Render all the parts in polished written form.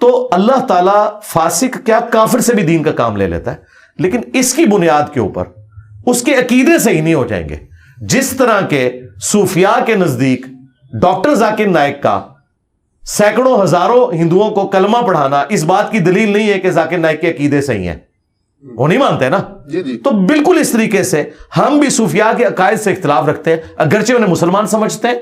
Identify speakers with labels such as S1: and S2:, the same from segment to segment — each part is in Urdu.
S1: تو اللہ تعالیٰ فاسق کیا کافر سے بھی دین کا کام لے لیتا ہے، لیکن اس کی بنیاد کے اوپر اس کے عقیدے سے ہی نہیں ہو جائیں گے. جس طرح کے صوفیاء کے نزدیک ڈاکٹر ذاکر نائک کا سینکڑوں ہزاروں ہندوؤں کو کلمہ پڑھانا اس بات کی دلیل نہیں ہے کہ ذاکر نائک کے عقیدے صحیح ہیں، وہ نہیں مانتے نا. تو بالکل اس طریقے سے ہم بھی صوفیاء کے عقائد سے اختلاف رکھتے ہیں، اگرچہ انہیں مسلمان سمجھتے ہیں.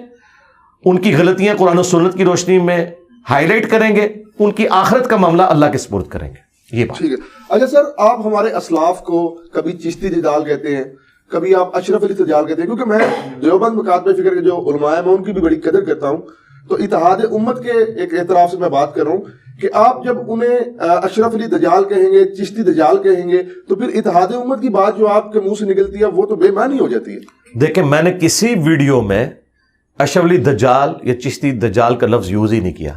S1: ان کی غلطیاں قرآن و سنت کی روشنی میں ہائی لائٹ کریں گے، ان کی آخرت کا معاملہ اللہ کے سپرد کریں گے. یہ بات
S2: ٹھیک ہے. اچھا سر، آپ ہمارے اسلاف کو کبھی چشتی دجال کہتے ہیں، کبھی آپ اشرف علی دجال کہتے ہیں، کیونکہ میں دیوبند مکاتبہ فکر کے جو علماء ہیں میں ان کی بھی بڑی قدر کرتا ہوں. تو اتحاد امت کے ایک اعتراف سے میں بات کر رہا ہوں کہ آپ جب انہیں اشرف علی دجال کہیں گے، چشتی دجال کہیں گے، تو پھر اتحاد امت کی بات جو آپ کے منہ سے نکلتی ہے وہ تو بے معنی ہو جاتی ہے.
S1: دیکھیں، میں نے کسی ویڈیو میں اشرف علی دجال یا چشتی دجال کا لفظ یوز ہی نہیں کیا.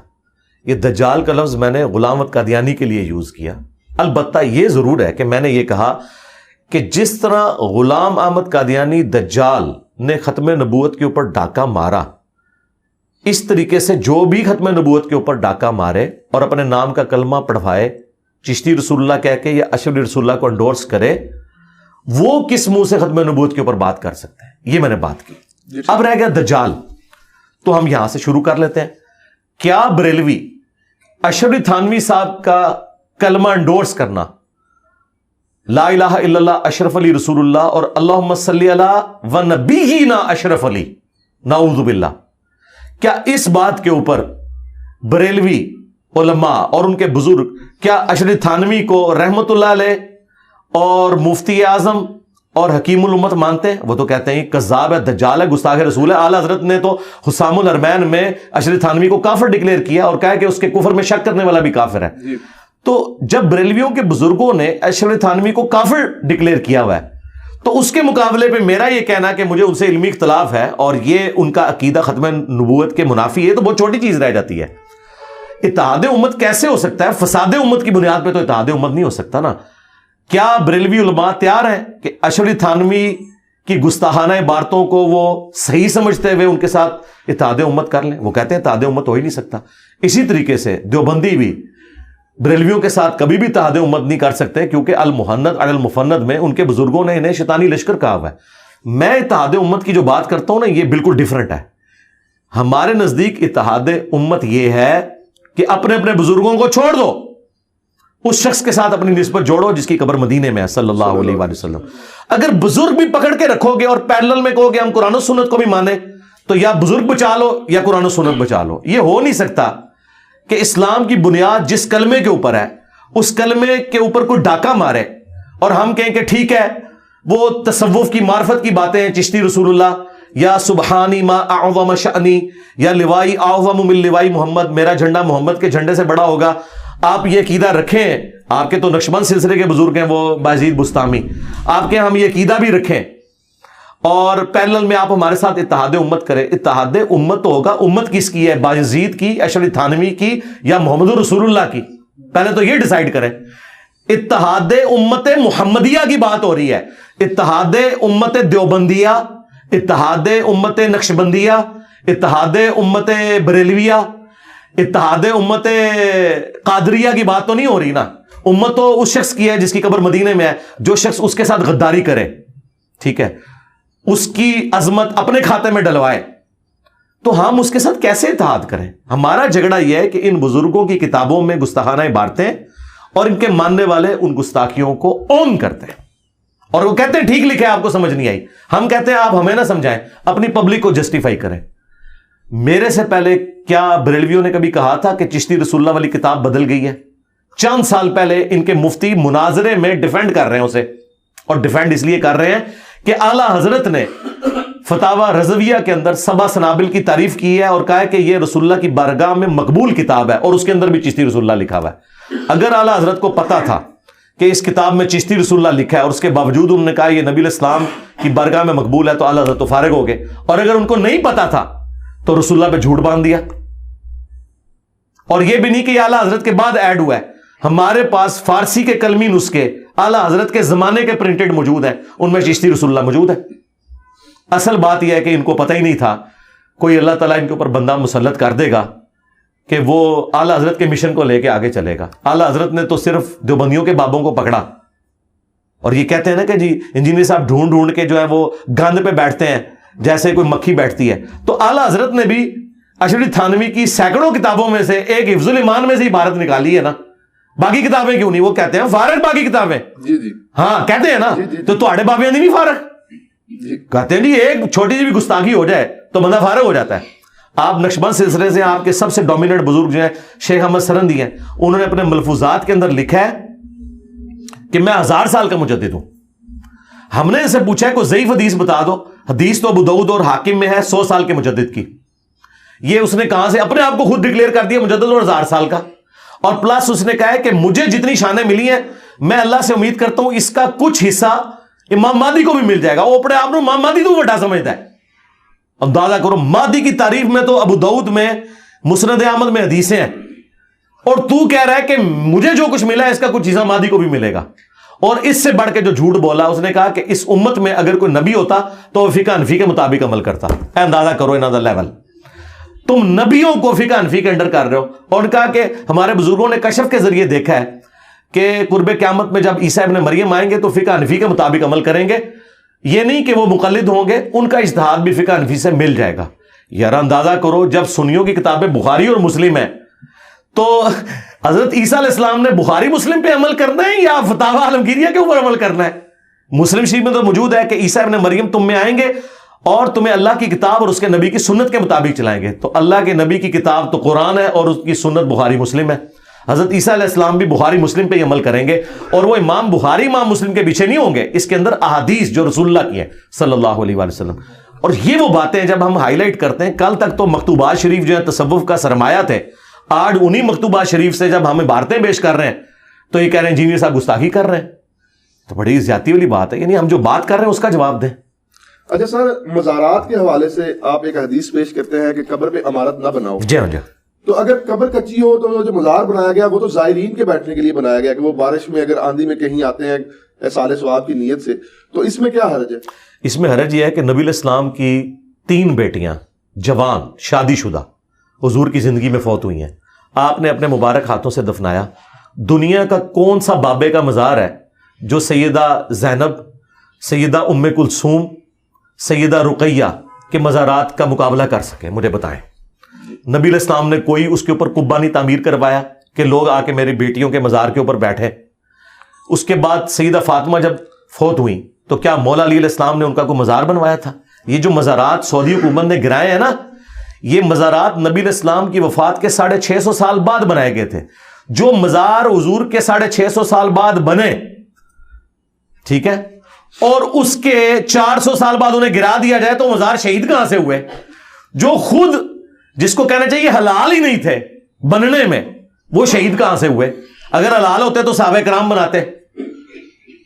S1: یہ دجال کا لفظ میں نے غلام احمد قادیانی کے لیے یوز کیا. البتہ یہ ضرور ہے کہ میں نے یہ کہا کہ جس طرح غلام احمد قادیانی دجال نے ختم نبوت کے اوپر ڈاکہ مارا، اس طریقے سے جو بھی ختم نبوت کے اوپر ڈاکہ مارے اور اپنے نام کا کلمہ پڑھوائے، چشتی رسول اللہ کہہ کے یا اشرف علی رسول اللہ کو انڈورس کرے، وہ کس منہ سے ختم نبوت کے اوپر بات کر سکتے ہیں؟ یہ میں نے بات کی. اب رہ گیا دجال، تو ہم یہاں سے شروع کر لیتے ہیں. کیا بریلوی اشرف علی تھانوی صاحب کا کلمہ انڈورس کرنا، لا الہ الا اللہ اشرف علی رسول اللہ اور اللہم صلی علی و نبینا اشرف علی، نعوذ باللہ، کیا اس بات کے اوپر بریلوی علماء اور ان کے بزرگ کیا اشرف علی تھانوی کو رحمت اللہ علیہ اور مفتی اعظم اور حکیم الامت مانتے ہیں؟ وہ تو کہتے ہیں کذاب ہے، دجال ہے، گستاخ رسول ہے. اعلی حضرت نے تو حسام الحرمین میں اشرف علی تھانوی کو کافر ڈکلیئر کیا اور کہا کہ اس کے کفر میں شک کرنے والا بھی کافر ہے. تو جب بریلویوں کے بزرگوں نے اشرف علی تھانوی کو کافر ڈکلیئر کیا ہوا ہے، تو اس کے مقابلے پہ میرا یہ کہنا کہ مجھے ان سے علمی اختلاف ہے اور یہ ان کا عقیدہ ختم نبوت کے منافی ہے، تو بہت چھوٹی چیز رہ جاتی ہے. اتحاد امت کیسے ہو سکتا ہے؟ فساد امت کی بنیاد پہ تو اتحاد امت نہیں ہو سکتا نا. کیا بریلوی علماء تیار ہیں کہ اشرف علی تھانوی کی گستاخانہ عبارتوں کو وہ صحیح سمجھتے ہوئے ان کے ساتھ اتحاد امت کر لیں؟ وہ کہتے ہیں اتحاد امت ہو ہی نہیں سکتا. اسی طریقے سے دیوبندی بھی بریلویوں کے ساتھ کبھی بھی اتحاد امت نہیں کر سکتے، کیونکہ المحند علی المفند میں ان کے بزرگوں نے انہیں شیطانی لشکر کہا ہوا ہے. میں اتحاد امت کی جو بات کرتا ہوں نا، یہ بالکل ڈیفرنٹ ہے. ہمارے نزدیک اتحاد امت یہ ہے کہ اپنے اپنے بزرگوں کو چھوڑ دو، اس شخص کے ساتھ اپنی نسبت جوڑو جس کی قبر مدینے میں ہے صلی اللہ علیہ وآلہ وسلم. اگر بزرگ بھی پکڑ کے رکھو گے اور پیرلل میں کہو گے ہم قرآن و سنت کو بھی مانے، تو یا بزرگ بچا لو یا قرآن و سنت بچا لو. یہ ہو نہیں سکتا کہ اسلام کی بنیاد جس کلمے کے اوپر ہے اس کلمے کے اوپر کوئی ڈاکہ مارے اور ہم کہیں کہ ٹھیک ہے وہ تصوف کی معرفت کی باتیں ہیں، چشتی رسول اللہ یا سبحانی ما اعظم شأنی یا لوائی اعظم من لوائی محمد، میرا جھنڈا محمد کے جھنڈے سے بڑا ہوگا. آپ یہ عقیدہ رکھیں، آپ کے تو نقشبند سلسلے کے بزرگ ہیں وہ بایزید بستامی، آپ کے ہم یہ عقیدہ بھی رکھیں اور پیرلل میں آپ ہمارے ساتھ اتحاد امت کریں. اتحاد امت تو ہوگا، امت کس کی ہے؟ بایزید کی، اشرف علی تھانوی کی یا محمد رسول اللہ کی؟ پہلے تو یہ ڈیسائیڈ کریں. اتحاد امت محمدیہ کی بات ہو رہی ہے، اتحاد امت دیوبندیہ، اتحاد امت نقشبندیہ، اتحاد امت بریلویہ، اتحاد امت قادریہ کی بات تو نہیں ہو رہی نا. امت تو اس شخص کی ہے جس کی قبر مدینے میں ہے. جو شخص اس کے ساتھ غداری کرے، ٹھیک ہے، اس کی عظمت اپنے کھاتے میں ڈلوائے، تو ہم اس کے ساتھ کیسے اتحاد کریں؟ ہمارا جھگڑا یہ ہے کہ ان بزرگوں کی کتابوں میں گستاخانہ عبارتیں اور ان کے ماننے والے ان گستاخیوں کو اون کرتے ہیں اور وہ کہتے ہیں ٹھیک لکھے، آپ کو سمجھ نہیں آئی. ہم کہتے ہیں آپ ہمیں نہ سمجھائیں، اپنی پبلک کو جسٹیفائی کریں. میرے سے پہلے کیا بریلویوں نے کبھی کہا تھا کہ چشتی رسول اللہ والی کتاب بدل گئی ہے؟ چند سال پہلے ان کے مفتی مناظرے میں ڈیفینڈ کر رہے ہیں اسے، اور ڈیفینڈ اس لیے کر رہے ہیں کہ اعلیٰ حضرت نے فتاوی رضویہ کے اندر سبع سنابل کی تعریف کی ہے اور کہا ہے کہ یہ رسول اللہ کی بارگاہ میں مقبول کتاب ہے اور اس کے اندر بھی چشتی رسول اللہ لکھا ہوا ہے. اگر اعلیٰ حضرت کو پتا تھا کہ اس کتاب میں چشتی رسول اللہ لکھا ہے اور اس کے باوجود انہوں نے کہا یہ نبی الاسلام کی بارگاہ میں مقبول ہے، تو اعلیٰ حضرت تو فارغ ہو گئے. اور اگر ان کو نہیں پتا تھا تو رسول اللہ پہ جھوٹ باندھ دیا. اور یہ بھی نہیں کہ یہ اعلیٰ حضرت کے بعد ایڈ ہوا ہے، ہمارے پاس فارسی کے کلمی نسخے اعلیٰ حضرت کے زمانے کے پرنٹڈ موجود ہیں، ان میں چشتی رسول اللہ موجود ہے. اصل بات یہ ہے کہ ان کو پتہ ہی نہیں تھا، کوئی اللہ تعالیٰ ان کے اوپر بندہ مسلط کر دے گا کہ وہ اعلیٰ حضرت کے مشن کو لے کے آگے چلے گا. اعلیٰ حضرت نے تو صرف دیوبندیوں کے بابوں کو پکڑا, اور یہ کہتے ہیں نا کہ جی انجینئر صاحب ڈھونڈ ڈھونڈ کے جو ہے وہ گند پہ بیٹھتے ہیں جیسے کوئی مکھی بیٹھتی ہے. تو اعلیٰ حضرت نے بھی اشرف علی تھانوی کی سینکڑوں کتابوں میں سے ایک حفظ الایمان میں سے عبارت نکالی ہے نا, باقی کتابیں کیوں نہیں؟ وہ کہتے ہیں فارغ باقی کتابیں.
S2: جی جی
S1: ہاں کہتے ہیں نا. تو تھوڑے بابے نہیں فارغ کہتے ہیں جی ایک چھوٹی سی بھی گستاخی ہو جائے تو بندہ فارغ ہو جاتا ہے. آپ نقشبند سلسلے سے آپ کے سب سے ڈومیننٹ بزرگ جو ہیں شیخ احمد سرندی ہیں, انہوں نے اپنے ملفوظات کے اندر لکھا ہے کہ میں 1000 سال کا مجدد ہوں. ہم نے ان سے پوچھا ہے کوئی ضعیف حدیث بتا دو, حدیث تو ابو داؤد اور حاکم میں ہے 100 سال کے مجدد کی. یہ اس نے کہاں سے اپنے آپ کو خود ڈکلیئر کر دیا مجدد اور 1000 سال کا, اور پلس اس نے کہا ہے کہ مجھے جتنی شانیں ملی ہیں میں اللہ سے امید کرتا ہوں اس کا کچھ حصہ امام مہدی کو بھی مل جائے گا. وہ اپنے آپ کو امام مہدی تو بڑا سمجھتا ہے. اندازہ کرو, مہدی کی تعریف میں تو ابو داؤد میں مسند احمد میں حدیثیں ہیں, اور تو کہہ رہا ہے کہ مجھے جو کچھ ملا ہے اس کا کچھ حصہ مہدی کو بھی ملے گا. اور اس سے بڑھ کے جو جھوٹ بولا, اس نے کہا کہ اس امت میں اگر کوئی نبی ہوتا تو وہ فقہ حنفی کے مطابق عمل کرتا. اندازہ کرو انادر لیول, تم نبیوں کو فقہ حنفی کے انڈر کر رہے ہو. اور کہا کہ ہمارے بزرگوں نے کشف کے ذریعے دیکھا ہے کہ قرب قیامت میں جب عیسیٰ ابن مریم آئیں گے تو فقہ حنفی کے مطابق عمل کریں گے. یہ نہیں کہ وہ مقلد ہوں گے, ان کا اجتہاد بھی فقہ حنفی سے مل جائے گا. یار اندازہ کرو, جب سنیوں کی کتابیں بخاری اور مسلم ہیں تو حضرت عیسیٰ علیہ السلام نے بخاری مسلم پہ عمل کرنا ہے یا فتاوی عالمگیریہ کے اوپر عمل کرنا ہے؟ مسلم شریف میں تو موجود ہے کہ عیسیٰ ابن مریم تم میں آئیں گے اور تمہیں اللہ کی کتاب اور اس کے نبی کی سنت کے مطابق چلائیں گے. تو اللہ کے نبی کی کتاب تو قرآن ہے اور اس کی سنت بخاری مسلم ہے. حضرت عیسیٰ علیہ السلام بھی بخاری مسلم پہ ہی عمل کریں گے, اور وہ امام بخاری امام مسلم کے پیچھے نہیں ہوں گے. اس کے اندر احادیث جو رسول اللہ کی ہیں صلی اللہ علیہ وآلہ وسلم. اور یہ وہ باتیں جب ہم ہائی لائٹ کرتے ہیں, کل تک تو مکتوبات شریف جو ہے تصوف کا سرمایہ تھے, آج انہی مکتوبات شریف سے جب ہمیں عبارتیں پیش کر رہے ہیں تو یہ کہہ رہے ہیں انجینئر صاحب گستاخی کر رہے ہیں. تو بڑی زیادتی والی بات ہے. یعنی ہم جو بات کر رہے ہیں اس کا جواب دیں.
S2: اچھا سر, مزارات کے حوالے سے آپ ایک حدیث پیش کرتے ہیں کہ قبر پہ عمارت نہ بناؤ.
S1: جی ہاں جی.
S2: تو اگر قبر کچی ہو تو جو مزار بنایا گیا وہ تو زائرین کے بیٹھنے کے لیے بنایا گیا, کہ وہ بارش میں اگر آندھی میں کہیں آتے ہیں احسان ثواب کی نیت سے, تو اس میں کیا حرج ہے؟ اس
S1: میں حرج یہ ہے کہ نبی الاسلام کی 3 بیٹیاں جوان شادی شدہ حضور کی زندگی میں فوت ہوئی ہیں. آپ نے اپنے مبارک ہاتھوں سے دفنایا. دنیا کا کون سا بابے کا مزار ہے جو سیدہ زینب, سیدہ ام کلثوم, سیدہ رقیہ کے مزارات کا مقابلہ کر سکے؟ مجھے بتائیں. نبی علیہ السلام نے کوئی اس کے اوپر قبہ نہیں تعمیر کروایا کہ لوگ آ کے میری بیٹیوں کے مزار کے اوپر بیٹھے. اس کے بعد سیدہ فاطمہ جب فوت ہوئی تو کیا مولا علی علیہ السلام نے ان کا کوئی مزار بنوایا تھا؟ یہ جو مزارات سعودی حکومت نے گرائے ہیں نا, یہ مزارات نبی علیہ السلام کی وفات کے 650 سال بعد بنائے گئے تھے. جو مزار حضور کے 650 سال بعد بنے, ٹھیک ہے, اور اس کے 400 سال بعد انہیں گرا دیا جائے تو مزار شہید کہاں سے ہوئے؟ جو خود جس کو کہنا چاہیے حلال ہی نہیں تھے بننے میں, وہ شہید کہاں سے ہوئے؟ اگر حلال ہوتے تو صحابہ کرام بناتے,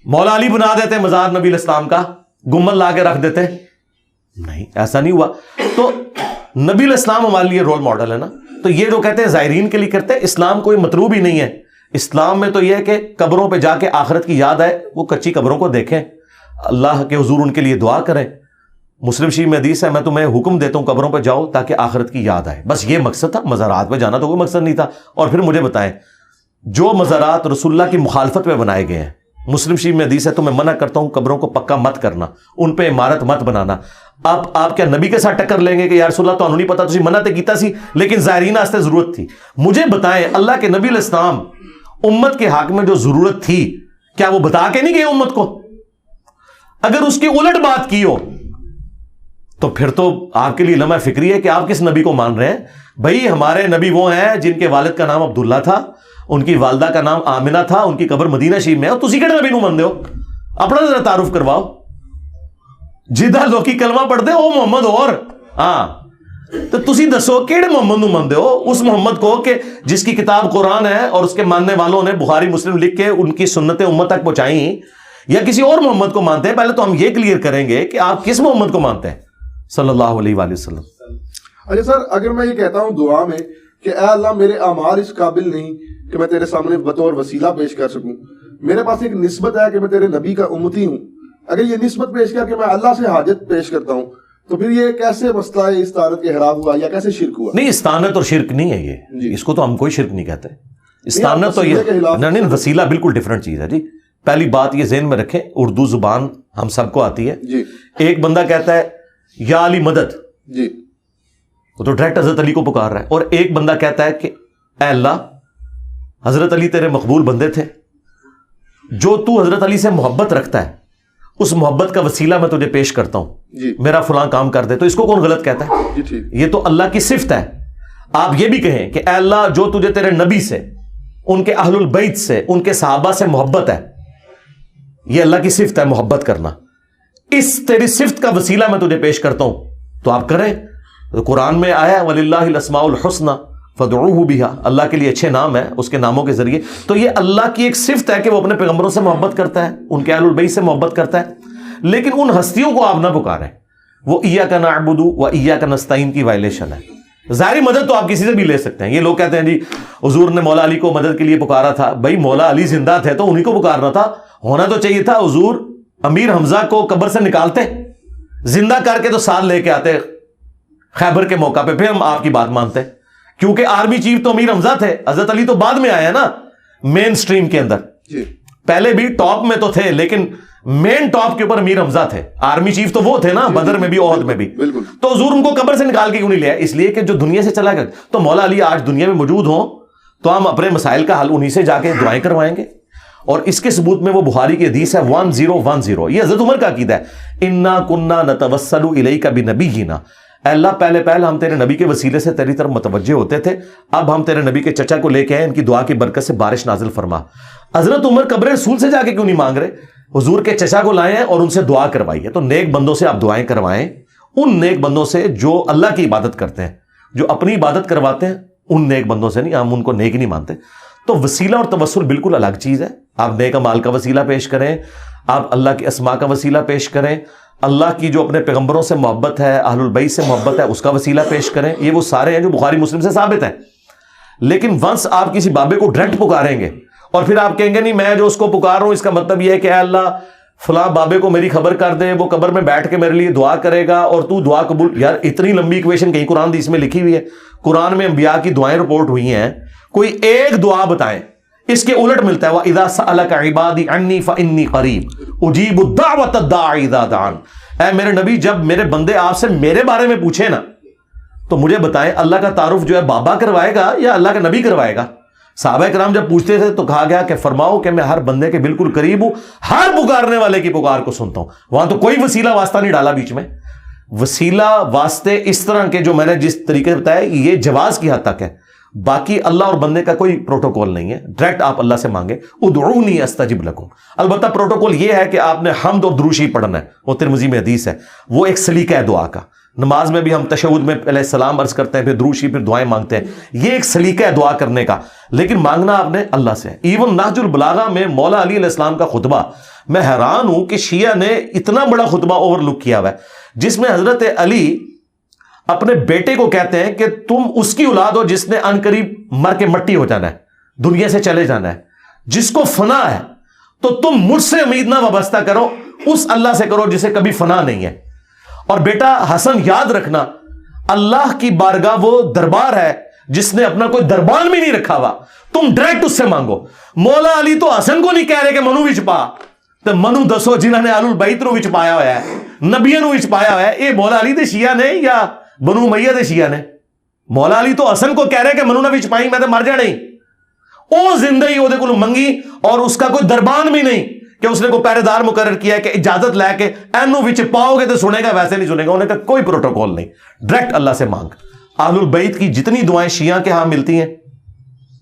S1: مولا علی بنا دیتے مزار نبی علیہ السلام کا, گنبد لا کے رکھ دیتے. نہیں, ایسا نہیں ہوا. تو نبی علیہ السلام ہمارے لیے رول ماڈل ہے نا. تو یہ جو کہتے ہیں زائرین کے لیے کرتے ہیں, اسلام کوئی مطلوب ہی نہیں ہے. اسلام میں تو یہ ہے کہ قبروں پہ جا کے آخرت کی یاد آئے, وہ کچی قبروں کو دیکھیں, اللہ کے حضور ان کے لیے دعا کریں. مسلم شریف میں حدیث ہے, میں تمہیں حکم دیتا ہوں قبروں پہ جاؤ تاکہ آخرت کی یاد آئے. بس یہ مقصد تھا. مزارات پہ جانا تو کوئی مقصد نہیں تھا. اور پھر مجھے بتائیں, جو مزارات رسول اللہ کی مخالفت میں بنائے گئے ہیں, مسلم شریف میں حدیث ہے, تو میں منع کرتا ہوں قبروں کو پکا مت کرنا, ان پہ عمارت مت بنانا. آپ کیا نبی کے ساتھ ٹکر لیں گے کہ یا رسول اللہ تو نہیں پتا, تسی منع تے کیتا سی لیکن زائرین واسطے ضرورت تھی. مجھے بتائیں, اللہ کے نبی علیہ السلام امت کے حق میں جو ضرورت تھی, کیا وہ بتا کے نہیں گئے امت کو؟ اگر اس کی الٹ بات کی ہو تو پھر تو آپ کے لیے لمحہ فکری ہے کہ آپ کس نبی کو مان رہے ہیں. بھائی ہمارے نبی وہ ہیں جن کے والد کا نام عبداللہ تھا, ان کی والدہ کا نام آمنہ تھا, ان کی قبر مدینہ شریف میں ہے. تسی کہڑے نبی نو مندے ہو؟ اپنا ذرا تعارف کرواؤ. جدہ لوکی کلمہ پڑھ دے او محمد اور ہاں, تو تسی دسو کیڑے محمد نو مندے ہو؟ اس محمد کو کہ جس کی کتاب قرآن ہے اور اس کے ماننے والوں نے بخاری مسلم لکھ کے ان کی سنتیں امت تک پہنچائیں, یا کسی اور محمد کو مانتے ہیں؟ پہلے تو ہم یہ کلیئر کریں گے کہ آپ کس محمد کو مانتے ہیں صلی اللہ علیہ وآلہ وسلم.
S2: اچھا سر, اگر میں یہ کہتا ہوں دعا میں کہ اے اللہ میرے اعمال اس قابل نہیں کہ میں تیرے سامنے بطور وسیلہ پیش کر سکوں, میرے پاس ایک نسبت ہے کہ میں تیرے نبی کا امتی ہوں, اگر یہ نسبت پیش کر کے میں اللہ سے حاجت پیش کرتا ہوں تو پھر یہ کیسے مسئلہ ہے استعانت کے حرام ہوا یا کیسے شرک ہوا؟
S1: نہیں، استعانت اور شرک نہیں ہے یہ، اس کو تو ہم کوئی شرک نہیں کہتے. استعانت تو یہ نہیں، وسیلہ بالکل ڈفرنٹ چیز ہے جی. پہلی بات یہ ذہن میں رکھیں، اردو زبان ہم سب کو آتی ہے
S2: جی.
S1: ایک بندہ کہتا ہے یا علی مدد
S2: جی،
S1: وہ تو ڈائریکٹ حضرت علی کو پکار رہا ہے. اور ایک بندہ کہتا ہے کہ اے اللہ، حضرت علی تیرے مقبول بندے تھے، جو تو حضرت علی سے محبت رکھتا ہے اس محبت کا وسیلہ میں تجھے پیش کرتا ہوں
S2: جی.
S1: میرا فلاں کام کر دے. تو اس کو کون غلط کہتا ہے؟
S2: جی ٹھیک.
S1: یہ تو اللہ کی صفت ہے. آپ یہ بھی کہیں کہ اے اللہ، جو تجھے تیرے نبی سے، ان کے اہل البیت سے، ان کے صحابہ سے محبت ہے، یہ اللہ کی صفت ہے محبت کرنا، اس تیری صفت کا وسیلہ میں تجھے پیش کرتا ہوں تو آپ کریں. تو قرآن میں آیا وَلِلَّهِ الْأَسْمَاءُ الْحُسْنَى فَادْعُوهُ بِهَا، اللہ کے لیے اچھے نام ہیں، اس کے ناموں کے ذریعے. تو یہ اللہ کی ایک صفت ہے کہ وہ اپنے پیغمبروں سے محبت کرتا ہے، ان کے اہل البیت سے محبت کرتا ہے. لیکن ان ہستیوں کو آپ نہ پکاریں، وہ ایاک نعبد و ایاک نستعین کی وائلیشن ہے. ظاہری مدد تو آپ کسی سے بھی لے سکتے ہیں. یہ لوگ کہتے ہیں جی حضور نے مولا علی کو مدد کے لیے پکارا تھا. بھائی مولا علی زندہ تھے تو انہی کو پکارنا تھا. ہونا تو چاہیے تھا حضور امیر حمزہ کو قبر سے نکالتے، زندہ کر کے تو ساتھ لے کے آتے خیبر کے موقع پہ، پھر ہم آپ کی بات مانتے. کیونکہ آرمی چیف تو امیر حمزہ تھے، حضرت علی تو بعد میں آئے نا مین سٹریم کے اندر. پہلے بھی ٹاپ میں تو تھے لیکن مین ٹاپ کے اوپر امیر حمزہ تھے. آرمی چیف تو وہ تھے نا بدر میں بھی احد میں بھی. تو حضور ان کو قبر سے نکال کے کیوں نہیں لیا؟ اس لیے کہ جو دنیا سے چلا گیا. تو مولا علی آج دنیا میں موجود ہوں تو ہم اپنے مسائل کا حل انہی سے جا کے دعائیں کروائیں گے. اور اس کے ثبوت میں وہ بخاری کی حدیث ہے 1010، یہ حضرت عمر کا عقیدہ ہے، انا کننا نتوسل الیک بنبینا، اے اللہ پہلے ہم تیرے نبی کے وسیلے سے تیری طرف متوجہ ہوتے تھے، اب ہم تیرے نبی کے چچا کو لے کے آئے، ان کی دعا کی برکت سے بارش نازل فرما. حضرت عمر قبر رسول سے جا کے کیوں نہیں مانگ رہے؟ حضور کے چچا کو لائے ہیں اور ان سے دعا کروائی ہے. تو نیک بندوں سے آپ دعائیں کروائیں، ان نیک بندوں سے جو اللہ کی عبادت کرتے ہیں، جو اپنی عبادت کرواتے ہیں، ان نیک بندوں سے نہیں. ہم ان کو نیک نہیں مانتے. تو وسیلہ اور توسل بالکل الگ چیز ہے. آپ نیک اعمال کا وسیلہ پیش کریں، آپ اللہ کی اسماء کا وسیلہ پیش کریں، اللہ کی جو اپنے پیغمبروں سے محبت ہے، اہل البیت سے محبت ہے، اس کا وسیلہ پیش کریں. یہ وہ سارے ہیں جو بخاری مسلم سے ثابت ہیں. لیکن ونس آپ کسی بابے کو ڈائریکٹ پکاریں گے اور پھر آپ کہیں گے نہیں میں جو اس کو پکار رہا ہوں اس کا مطلب یہ ہے کہ اے اللہ فلاں بابے کو میری خبر کر دے، وہ قبر میں بیٹھ کے میرے لیے دعا کرے گا اور تو دعا قبول. یار اتنی لمبی ایکویشن کہیں قرآن حدیث میں لکھی ہوئی ہے؟ قرآن میں انبیاء کی دعائیں رپورٹ ہوئی ہیں، کوئی ایک دعا بتائیں. اس کے الٹ ملتا ہے وَإِذَا سَأَلَكَ عِبَادِي عَنِّي فَإِنِّي قَرِيبٌ أُجِيبُ الدَّعْوَةَ الدَّاعِ إِذَا دَعَانِ. اے میرے نبی جب میرے بندے آپ سے میرے بارے میں پوچھیں نا تو مجھے بتائیں اللہ کا تعارف جو ہے بابا کروائے گا یا اللہ کا نبی کروائے گا؟ صحابہ کرام جب پوچھتے تھے تو کہا گیا کہ فرماؤ کہ میں ہر بندے کے بالکل قریب ہوں، ہر پکارنے والے کی پکار کو سنتا ہوں. وہاں تو کوئی وسیلہ واسطہ نہیں ڈالا بیچ میں. وسیلہ واسطے اس طرح کے جو میں نے جس طریقے سے بتایا یہ جواز کی حد تک ہے، باقی اللہ اور بندے کا کوئی پروٹوکول نہیں ہے. ڈائریکٹ آپ اللہ سے مانگے ادعونی استجب لکم. البتہ پروٹوکول یہ ہے کہ آپ نے حمد اور درود شریف پڑھنا ہے، وہ ترمذی میں حدیث ہے، وہ ایک سلیقہ ہے دعا کا. نماز میں بھی ہم تشہد میں پہلے سلام عرض کرتے ہیں، پھر درود شریف، پھر دعائیں مانگتے ہیں. یہ ایک سلیقہ ہے دعا کرنے کا، لیکن مانگنا آپ نے اللہ سے. ایون نہج البلاغہ میں مولا علی علیہ السلام کا خطبہ، میں حیران ہوں کہ شیعہ نے اتنا بڑا خطبہ اوور لک کیا ہوا ہے جس میں حضرت علی اپنے بیٹے کو کہتے ہیں کہ تم اس کی اولاد ہو جس نے ان قریب مر کے مٹی ہو جانا ہے، دنیا سے چلے جانا ہے، جس کو فنا ہے تو تم مجھ سے امید نہ وابستہ کرو، اس اللہ سے کرو جسے کبھی فنا نہیں ہے. اور بیٹا حسن یاد رکھنا اللہ کی بارگاہ وہ دربار ہے جس نے اپنا کوئی دربان بھی نہیں رکھا ہوا، تم ڈائریکٹ اس سے مانگو. مولا علی تو حسن کو نہیں کہہ رہے کہ منو وچ پا، تو منو دسو جنہوں نے اہل البیت نو وچ پایا ہوا ہے، نبیوں نو وچ پایا ہوا ہے، یہ مولا علی دے شیعہ نے یا بنو امیہ دے شیعہ نے؟ مولا علی تو حسن کو کہہ رہے کہ منو نہ وچ پائی میں تو مر جانا ہی. او زندہ ہی وہ کول منگی اور اس کا کوئی دربان بھی نہیں کہ اس نے کوئی پہرے دار مقرر کیا ہے کہ اجازت لے کے اینو وچ پاؤ گے تو سنے گا، ویسے نہیں سنے گا. انہوں نے کہا کوئی پروٹوکول نہیں، ڈائریکٹ اللہ سے مانگ. اہل البیت کی جتنی دعائیں شیعہ کے ہاں ملتی ہیں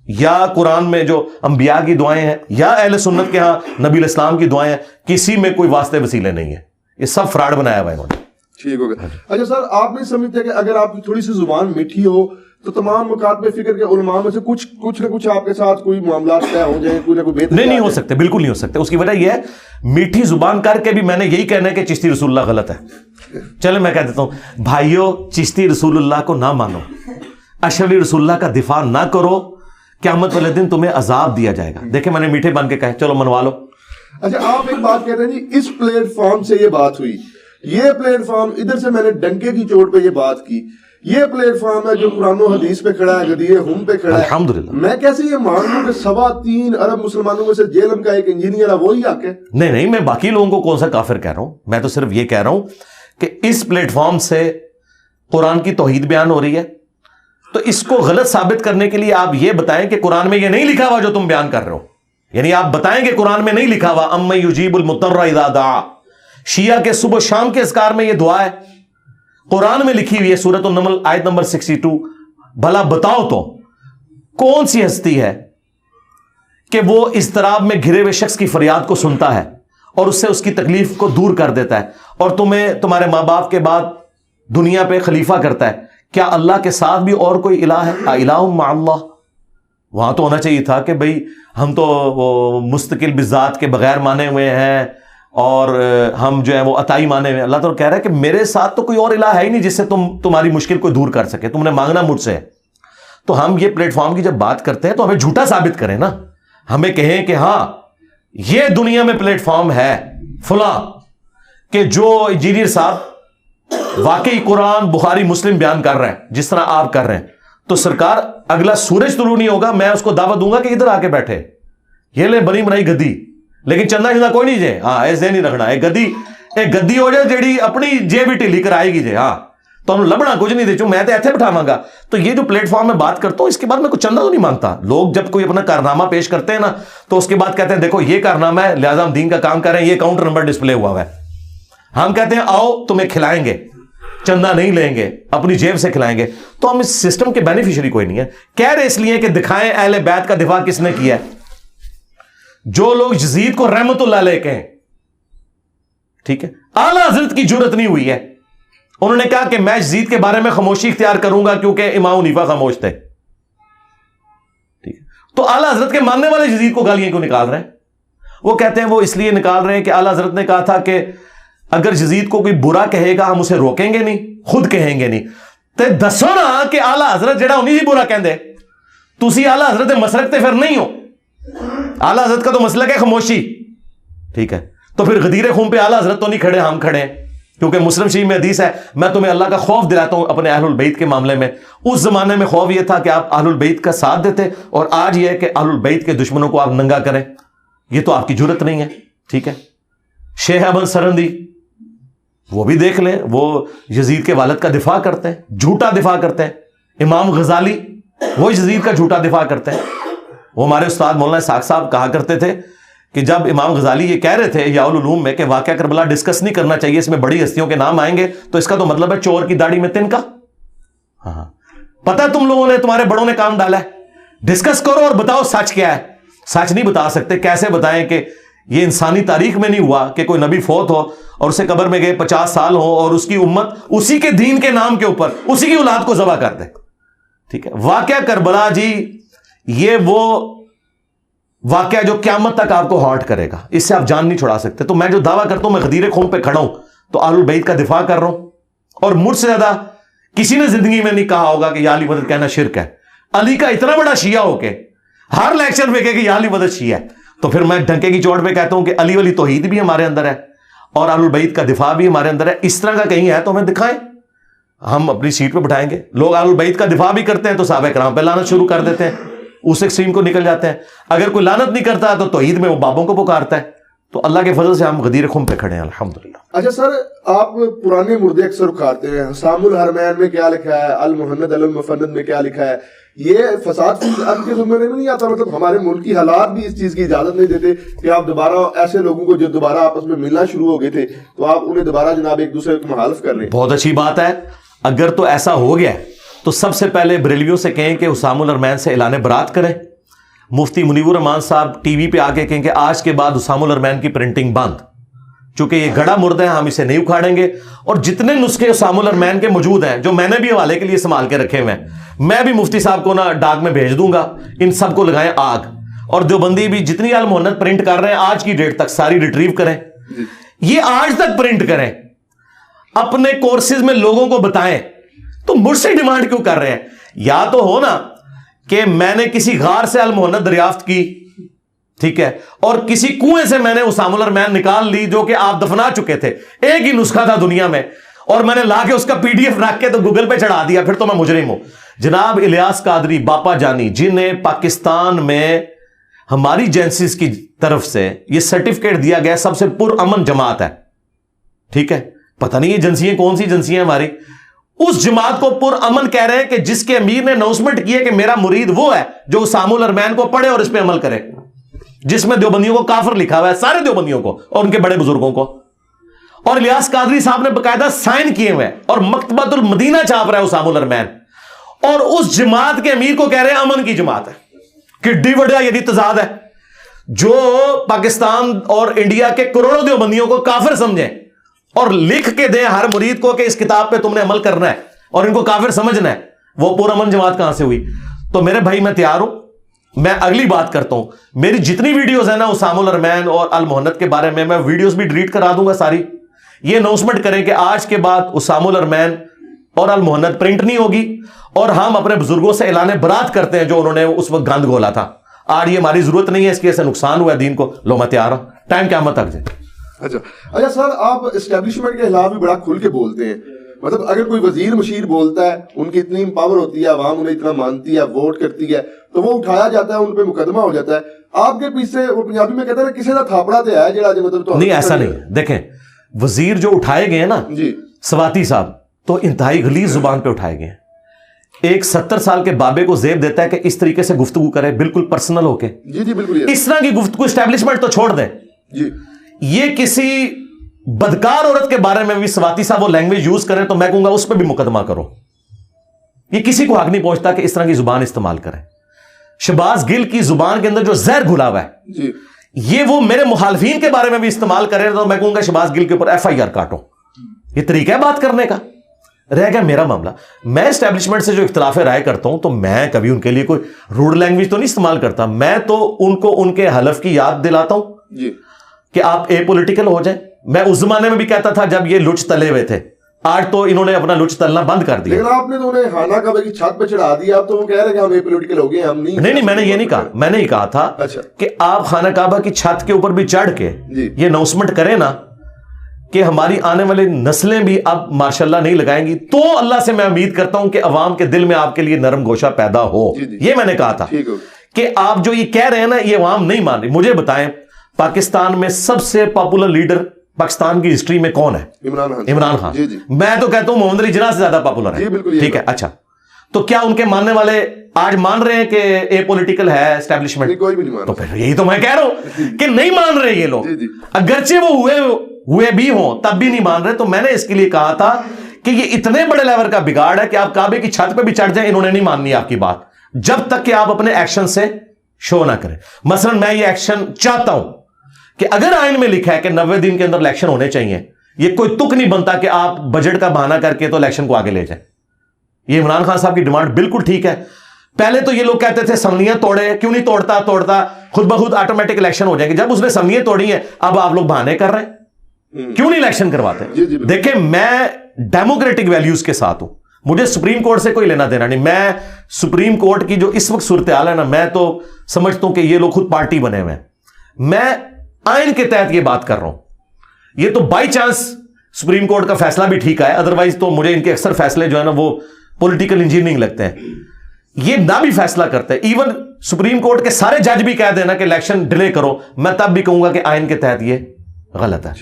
S1: یا قرآن میں جو انبیاء کی دعائیں ہیں یا اہل سنت کے ہاں نبی الاسلام کی دعائیں ہیں، کسی میں کوئی واسطے وسیلے نہیں ہے. یہ سب فراڈ بنایا ہوا ہے انہوں نے.
S2: ٹھیک ہو گیا. اچھا سر، آپ نہیں سمجھتے کہ اگر آپ کی تھوڑی سی زبان میٹھی ہو تو تمام مکاتب فکر کے علماء میں سے کچھ نہ کچھ آپ کے ساتھ کوئی معاملات طے ہو جائیں، کوئی نہ کوئی بہتر
S1: نہیں ہو سکتے، بالکل نہیں ہو سکتے. اس کی وجہ یہ ہے میٹھی زبان کر کے بھی میں نے یہی کہنا ہے کہ چشتی رسول اللہ غلط ہے. چلے میں کہہ دیتا ہوں بھائیو، چشتی رسول اللہ کو نہ مانو، اشرف رسول اللہ کا دفاع نہ کرو، قیامت والے دن تمہیں عذاب دیا جائے گا. دیکھیں میں نے میٹھے بن کے کہا چلو منوا لو.
S2: اچھا آپ ایک بات کہتے ہیں جی، اس پلیٹ فارم سے یہ بات ہوئی یہ پلیٹ فارم ادھر سے میں نے ڈنکے کی چوٹ پہ یہ بات کی، یہ پلیٹ فارم ہے جو قرآن و حدیث پہ کھڑا ہے، غدیر ہم پہ کھڑا ہے.
S1: الحمدللہ.
S2: میں کیسے یہ مان لوں کہ 3.25 ارب مسلمانوں میں سے جیلم کا ایک انجینئر ہے وہی حق ہے؟
S1: نہیں، میں باقی لوگوں کو کون سا کافر کہہ رہا ہوں، میں تو صرف یہ کہہ رہا ہوں کہ اس پلیٹ فارم سے قرآن کی توحید بیان ہو رہی ہے، تو اس کو غلط ثابت کرنے کے لیے آپ یہ بتائیں کہ قرآن میں یہ نہیں لکھا ہوا جو تم بیان کر رہے ہو. یعنی آپ بتائیں کہ قرآن میں نہیں لکھا ہوا اَمَّن یُجِیبُ الْمُضْطَرَّ اِذَا دَعَا. شیعہ کے صبح شام کے اذکار میں یہ دعا ہے، قرآن میں لکھی ہوئی ہے، سورۃ النمل آیت نمبر 62. بھلا بتاؤ تو کون سی ہستی ہے کہ وہ اضطراب میں گھرے ہوئے شخص کی فریاد کو سنتا ہے اور اس سے اس کی تکلیف کو دور کر دیتا ہے اور تمہیں تمہارے ماں باپ کے بعد دنیا پہ خلیفہ کرتا ہے؟ کیا اللہ کے ساتھ بھی اور کوئی الہ ہے؟ الہ مع اللہ. وہاں تو ہونا چاہیے تھا کہ بھئی ہم تو مستقل بذات کے بغیر مانے ہوئے ہیں اور ہم جو ہے وہ عطائی مانے ہوئے ہیں. اللہ تو کہہ رہا ہے کہ میرے ساتھ تو کوئی اور الہ ہے ہی نہیں جس سے تمہاری مشکل کو دور کر سکے، تم نے مانگنا مجھ سے. تو ہم یہ پلیٹ فارم کی جب بات کرتے ہیں تو ہمیں جھوٹا ثابت کریں نا، ہمیں کہیں کہ ہاں یہ دنیا میں پلیٹ فارم ہے فلاں کہ جو انجینئر صاحب واقعی قرآن بخاری مسلم بیان کر رہے ہیں جس طرح آپ کر رہے ہیں، تو سرکار اگلا سورج طلوع نہیں ہوگا میں اس کو دعوت دوں گا کہ ادھر آ کے بیٹھے، یہ لے بنی بنائی گدی، لیکن چندہ چندہ کوئی نہیں جے. ہاں ایسے نہیں رکھنا، ایک گدی ہو جائے جیڑی اپنی جے بھی ٹھیلی کر آئے گی جے. ہاں تو انہوں لبنا کچھ نہیں دے چوں میں تو ایتھے بٹھاواں گا. تو یہ جو پلیٹ فارم میں بات کرتا ہوں اس کے بعد میں کچھ چندہ تو نہیں مانگتا. لوگ جب کوئی اپنا کارنامہ پیش کرتے ہیں نا تو اس کے بعد کہتے ہیں دیکھو یہ کارنامہ ہے لہٰذا ہم دین کا کام کر رہے ہیں، یہ کاؤنٹر نمبر ڈسپلے ہوا ہے. ہم کہتے ہیں آؤ تمہیں کھلائیں گے، چندہ نہیں لیں گے، اپنی جیب سے کھلائیں گے. تو ہم اس سسٹم کے بینیفیشری کوئی نہیں ہے. کہہ رہے اس لیے کہ دکھائیں اہل بیت کا دفاع کس نے کیا ہے. جو لوگ یزید کو رحمت اللہ علیہ کہیں، ٹھیک ہے، اعلیٰ حضرت کی جرت نہیں ہوئی ہے. انہوں نے کہا کہ میں یزید کے بارے میں خاموشی اختیار کروں گا کیونکہ امام حنیفہ خاموش تھے. ٹھیک ہے، تو اعلیٰ حضرت کے ماننے والے یزید کو گالیاں کیوں نکال رہے ہیں؟ وہ کہتے ہیں وہ اس لیے نکال رہے ہیں کہ اعلیٰ حضرت نے کہا تھا کہ اگر یزید کو کوئی برا کہے گا ہم اسے روکیں گے نہیں، خود کہیں گے نہیں. تو دسو نا کہ اعلیٰ حضرت جڑا انہیں ہی برا کہندے، تسی اعلیٰ حضرت مسلک تے پھر نہیں ہو. اعلیٰ حضرت کا تو مسلک ہے خاموشی، ٹھیک ہے. تو پھر غدیر خون پہ اعلیٰ حضرت تو نہیں کھڑے، ہم کھڑے ہیں، کیونکہ مسلم شریف میں حدیث ہے میں تمہیں اللہ کا خوف دلاتا ہوں اپنے اہل البیت کے معاملے میں. اس زمانے میں خوف یہ تھا کہ آپ اہل البیت کا ساتھ دیتے، اور آج یہ ہے کہ اہل البیت کے دشمنوں کو آپ ننگا کریں. یہ تو آپ کی جرت نہیں ہے. ٹھیک ہے، شیخ احمد سرندی وہ بھی دیکھ لیں، وہ یزید کے والد کا دفاع کرتے ہیں، جھوٹا دفاع کرتے ہیں. امام غزالی وہ یزید کا جھوٹا دفاع کرتے ہیں. وہ ہمارے استاد مولانا اسحاق صاحب کہا کرتے تھے کہ جب امام غزالی یہ کہہ رہے تھے احیاء العلوم میں کہ واقعہ کربلا ڈسکس نہیں کرنا چاہیے، اس میں بڑی ہستیوں کے نام آئیں گے، تو اس کا تو مطلب ہے چور کی داڑھی میں تنکا. ہاں پتہ تم لوگوں نے، تمہارے بڑوں نے کام ڈالا ہے، ڈسکس کرو اور بتاؤ سچ کیا ہے. سچ نہیں بتا سکتے، کیسے بتائیں کہ یہ انسانی تاریخ میں نہیں ہوا کہ کوئی نبی فوت ہو اور اسے قبر میں گئے 50 سال ہو اور اس کی امت اسی کے دین کے نام کے اوپر اسی کی اولاد کو ذبح کر دے. ٹھیک ہے، واقعہ کربلا جی یہ وہ واقعہ جو قیامت تک آپ کو ہارٹ کرے گا، اس سے آپ جان نہیں چھڑا سکتے. تو میں جو دعویٰ کرتا ہوں میں غدیر خون پہ کھڑا ہوں تو اہل البیت کا دفاع کر رہا ہوں، اور مجھ سے زیادہ کسی نے زندگی میں نہیں کہا ہوگا کہ یا علی مدد کہنا شرک ہے. علی کا اتنا بڑا شیعہ ہو کے ہر لیکچر میں کہے کہ یا علی مدد شیعہ ہے، تو پھر میں ڈنکے کی چوٹ پہ کہتا ہوں کہ علی ولی توحید بھی ہمارے اندر ہے اور اہل البیت کا دفاع بھی ہمارے اندر ہے. اس طرح کا کہیں ہے تو ہمیں دکھائیں، ہم اپنی سیٹ پہ بٹھائیں گے. لوگ اہل البیت کا دفاع بھی کرتے ہیں تو صحابہ کرام پہ لعنت شروع کر دیتے ہیں، اس ایکسٹریم کو نکل جاتے ہیں. اگر کوئی لعنت نہیں کرتا تو توحید میں وہ بابوں کو پکارتا ہے. تو اللہ کے فضل سے ہم غدیر خم پہ کھڑے ہیں الحمدللہ.
S2: اچھا سر، آپ پرانے مردے اکثر اکھاڑتے ہیں، حسام الحرمین میں کیا لکھا ہے، المہند المفند میں کیا لکھا ہے. یہ فساد فی الارض کے ضمن میں نہیں آتا؟ مطلب ہمارے ملک کی حالات بھی اس چیز کی اجازت نہیں دیتے کہ آپ دوبارہ ایسے لوگوں کو جو دوبارہ آپس میں ملنا شروع ہو گئے تھے تو آپ انہیں دوبارہ جناب ایک دوسرے کو مخالف کر رہے ہیں.
S1: بہت اچھی بات ہے. اگر تو ایسا ہو گیا تو سب سے پہلے بریلویوں سے کہیں کہ حسام الحرمین سے اعلان برات کریں. مفتی منیب الرحمان صاحب ٹی وی پہ آ کے کہیں کہ آج کے بعد حسام الحرمین کی پرنٹنگ بند، چونکہ یہ گڑا مردہ ہے، ہم اسے نہیں اکھاڑیں گے. اور جتنے نسخے حسام الحرمین کے موجود ہیں جو میں نے بھی حوالے کے لیے استعمال کے رکھے ہوئے ہیں، میں بھی مفتی صاحب کو نا ڈاک میں بھیج دوں گا. ان سب کو لگائیں آگ. اور دیوبندی بھی جتنی المہند پرنٹ کر رہے ہیں آج کی ڈیٹ تک ساری ریٹریو کریں، یہ آج تک پرنٹ کریں، اپنے کورسز میں لوگوں کو بتائیں. تو مجھ سے ڈیمانڈ کیوں کر رہے ہیں؟ یا تو ہو نا کہ میں نے کسی غار سے المہند دریافت کی، ٹھیک ہے, اور کسی کنویں سے میں نے اسامہ الرحمن نکال لی جو کہ آپ دفنا چکے تھے, ایک ہی نسخہ تھا دنیا میں, اور میں نے لا کے اس کا PDF رکھ کے تو گوگل پہ چڑھا دیا, پھر تو میں مجرم ہوں. جناب الیاس قادری باپا جانی, جنہیں پاکستان میں ہماری ایجنسیز کی طرف سے یہ سرٹیفکیٹ دیا گیا سب سے پرامن جماعت ہے, ٹھیک ہے, پتہ نہیں یہ ایجنسیاں کون سی ایجنسیاں ہماری, اس جماعت کو پرامن کہہ رہے ہیں کہ جس کے امیر نے اناؤنسمنٹ کی ہے کہ میرا مرید وہ ہے جو اسامہ الرحمن کو پڑھے اور اس پہ عمل کرے, جس میں دیوبندیوں کو کافر لکھا ہوا ہے, سارے دیوبندیوں کو اور ان کے بڑے بزرگوں کو, اور الیاس قادری صاحب نے باقاعدہ سائن کیے ہوئے اور مکتبۃ المدینہ چھاپ رہا ہے اسامہ الرحمن, اور اس جماعت کے امیر کو کہہ رہے ہیں امن کی جماعت ہے. کڈی وڈا یہ تضاد ہے, جو پاکستان اور انڈیا کے کروڑوں دیوبندیوں کو کافر سمجھیں اور لکھ کے دیں ہر مرید کو کہ اس کتاب پہ تم نے عمل کرنا ہے اور ان کو کافر سمجھنا ہے, وہ پرامن جماعت کہاں سے ہوئی؟ تو میرے بھائی میں تیار ہوں, میں اگلی بات کرتا ہوں. میری جتنی ویڈیوز ہیں نا اسامہ الرحمن اور المہند کے بارے میں ویڈیوز بھی ڈیلیٹ کرا دوں گا ساری. یہ اناؤنسمنٹ کریں کہ آج کے بعد اسامہ الرحمن اور المہند پرنٹ نہیں ہوگی, اور ہم اپنے بزرگوں سے اعلان برات کرتے ہیں جو انہوں نے اس وقت گند گھولا تھا. آج یہ ہماری ضرورت نہیں ہے, اس کی سے نقصان ہوا ہے دین کو. لو میں تیار ہوں, ٹائم قیامت تک جائے.
S2: اچھا سر, آپ اسٹیبلشمنٹ کے خلاف بھی بڑا کھل کے بولتے ہیں. مطلب اگر کوئی وزیر مشیر بولتا ہے, ان کی اتنی پاور ہوتی ہے, عوام انہیں اتنا مانتی ہے, ووٹ کرتی ہے, تو وہ اٹھایا جاتا ہے, ان پہ مقدمہ ہو جاتا ہے. آپ کے پیچھے وہ پنجابی میں کہتے ہیں کسی کا تھاپڑا تو ہے جڑا مطلب
S1: نہیں, ایسا نہیں. دیکھیں وزیر جو اٹھائے گئے نا
S2: جی
S1: سواتی صاحب, تو انتہائی غلیظ زبان پہ اٹھائے گئے. ایک 70 سال کے بابے کو زیب دیتا ہے کہ اس طریقے سے گفتگو کرے, بالکل پرسنل ہو کے.
S2: جی جی بالکل.
S1: اس طرح کی گفتگو اسٹیبلشمنٹ تو چھوڑ دیں
S2: جی.
S1: یہ کسی بدکار عورت کے بارے میں بھی سواتی صاحب وہ لینگویج یوز کریں تو میں کہوں گا اس پہ بھی مقدمہ کرو. یہ کسی کو حق نہیں پہنچتا کہ اس طرح کی زبان استعمال کریں. شہباز گل کی زبان کے اندر جو زہر گھلا ہوا ہے
S2: جی,
S1: یہ وہ میرے مخالفین کے بارے میں بھی استعمال کریں تو میں کہوں گا شہباز گل کے اوپر FIR کاٹو. یہ طریقہ ہے بات کرنے کا. رہ گیا میرا معاملہ, میں اسٹیبلشمنٹ سے جو اختلاف رائے کرتا ہوں تو میں کبھی ان کے لیے کوئی روڈ لینگویج تو نہیں استعمال کرتا. میں تو ان کو ان کے حلف کی یاد دلاتا ہوں
S2: جی
S1: کہ آپ اے پولیٹیکل ہو جائیں. میں اس زمانے میں بھی کہتا تھا جب یہ لچ تلے ہوئے تھے, آج تو انہوں نے اپنا لچ تلنا بند کر دیا.
S2: لیکن آپ نے تو انہیں خانہ کعبہ کی چھت پہ چڑھا دیا, اب تو وہ کہہ رہے ہیں کہ ہم اے پولیٹیکل ہو گئے. ہم نہیں, میں نے یہ نہیں کہا. میں نے ہی کہا تھا کہ آپ خانہ کعبہ کی چھت کے اوپر بھی چڑھ کے یہ اناؤنسمنٹ کریں نا کہ ہماری آنے والی نسلیں بھی اب ماشاءاللہ نہیں لگائیں گی, تو اللہ سے میں امید کرتا ہوں کہ عوام کے دل میں آپ کے لیے نرم گوشہ پیدا ہو. یہ میں نے کہا تھا کہ آپ جو یہ کہہ رہے ہیں نا یہ عوام نہیں مان رہی. مجھے بتائیں پاکستان میں سب سے پاپولر لیڈر پاکستان کی ہسٹری میں کون ہے؟ عمران خان. میں تو کہتا ہوں محمد علی جناح سے زیادہ پاپولر ہے. ٹھیک ہے, اچھا تو کیا ان کے ماننے والے آج مان رہے ہیں کہ اے پولیٹیکل ہے اسٹیبلشمنٹ؟ کوئی بھی نہیں مان.
S1: تو پھر یہی تو میں کہہ رہا ہوں کہ نہیں مان رہے یہ لوگ, اگرچہ وہ ہوئے بھی ہوں تب بھی نہیں مان رہے. تو میں نے اس کے لیے کہا تھا کہ یہ اتنے بڑے لیول کا بگاڑ ہے کہ آپ کعبے کی چھت پہ بھی چڑھ جائیں, انہوں نے نہیں ماننی آپ کی بات جب تک کہ آپ اپنے ایکشن سے شو نہ کریں. مثلا میں یہ ایکشن چاہتا ہوں کہ اگر آئین میں لکھا ہے کہ 90 دن کے اندر الیکشن ہونے چاہیے, یہ کوئی تک نہیں بنتا کہ آپ بجٹ کا بہانہ کر کے تو الیکشن کو آگے لے جائیں. یہ عمران خان صاحب کی ڈیمانڈ بالکل ٹھیک ہے. پہلے تو یہ لوگ کہتے تھے اسمبلیاں توڑے, کیوں نہیں توڑتا خود بخود آٹومیٹک الیکشن ہو جائیں گے. جب اس نے اسمبلیاں توڑی ہیں اب آپ لوگ بہانے کر رہے ہیں, کیوں نہیں الیکشن کرواتے؟ دیکھیں میں ڈیموکریٹک ویلیوز کے ساتھ ہوں, مجھے سپریم کورٹ سے کوئی لینا دینا نہیں. میں سپریم کورٹ کی جو اس وقت صورتحال ہے نا, میں تو سمجھتا ہوں کہ یہ لوگ خود پارٹی بنے ہوئے ہیں. میں آئین کے تحت یہ بات کر رہا ہوں. یہ تو بائی چانس سپریم کورٹ کا فیصلہ بھی ٹھیک ہے, ادروائز تو مجھے ان کے اکثر فیصلے جو ہے نا وہ پولیٹیکل انجینئرنگ لگتے ہیں. یہ نہ بھی فیصلہ کرتے ہیں, ایون سپریم کورٹ کے سارے جج بھی کہہ دینا کہ الیکشن ڈیلے کرو, میں تب بھی کہوں گا کہ آئین کے تحت یہ غلط ہے.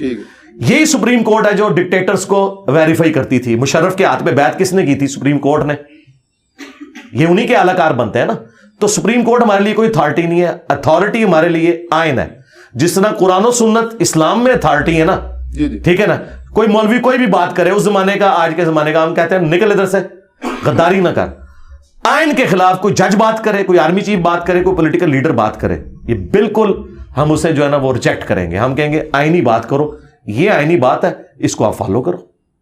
S1: یہی سپریم کورٹ ہے جو ڈکٹیٹرز کو ویریفائی کرتی تھی. مشرف کے ہاتھ پہ بیعت کس نے کی تھی؟ سپریم کورٹ نے. یہ انہی کے اعلی کار بنتے ہیں نا. تو سپریم کورٹ ہمارے لیے کوئی اتھارٹی نہیں ہے, اتھارٹی ہمارے لیے آئین ہے. جس طرح قرآن و سنت اسلام میں اتھارٹی ہے نا, ٹھیک ہے نا. کوئی مولوی کوئی بھی بات کرے اس زمانے کا آج کے زمانے کا, ہم کہتے ہیں نکل ادھر سے, غداری نہ کر. آئین کے خلاف کوئی جج بات کرے, کوئی آرمی چیف بات کرے, کوئی پولیٹیکل لیڈر بات کرے, یہ بالکل ہم اسے جو ہے نا وہ ریجیکٹ کریں گے. ہم کہیں گے آئینی بات کرو, یہ آئینی بات ہے, اس کو آپ فالو کرو.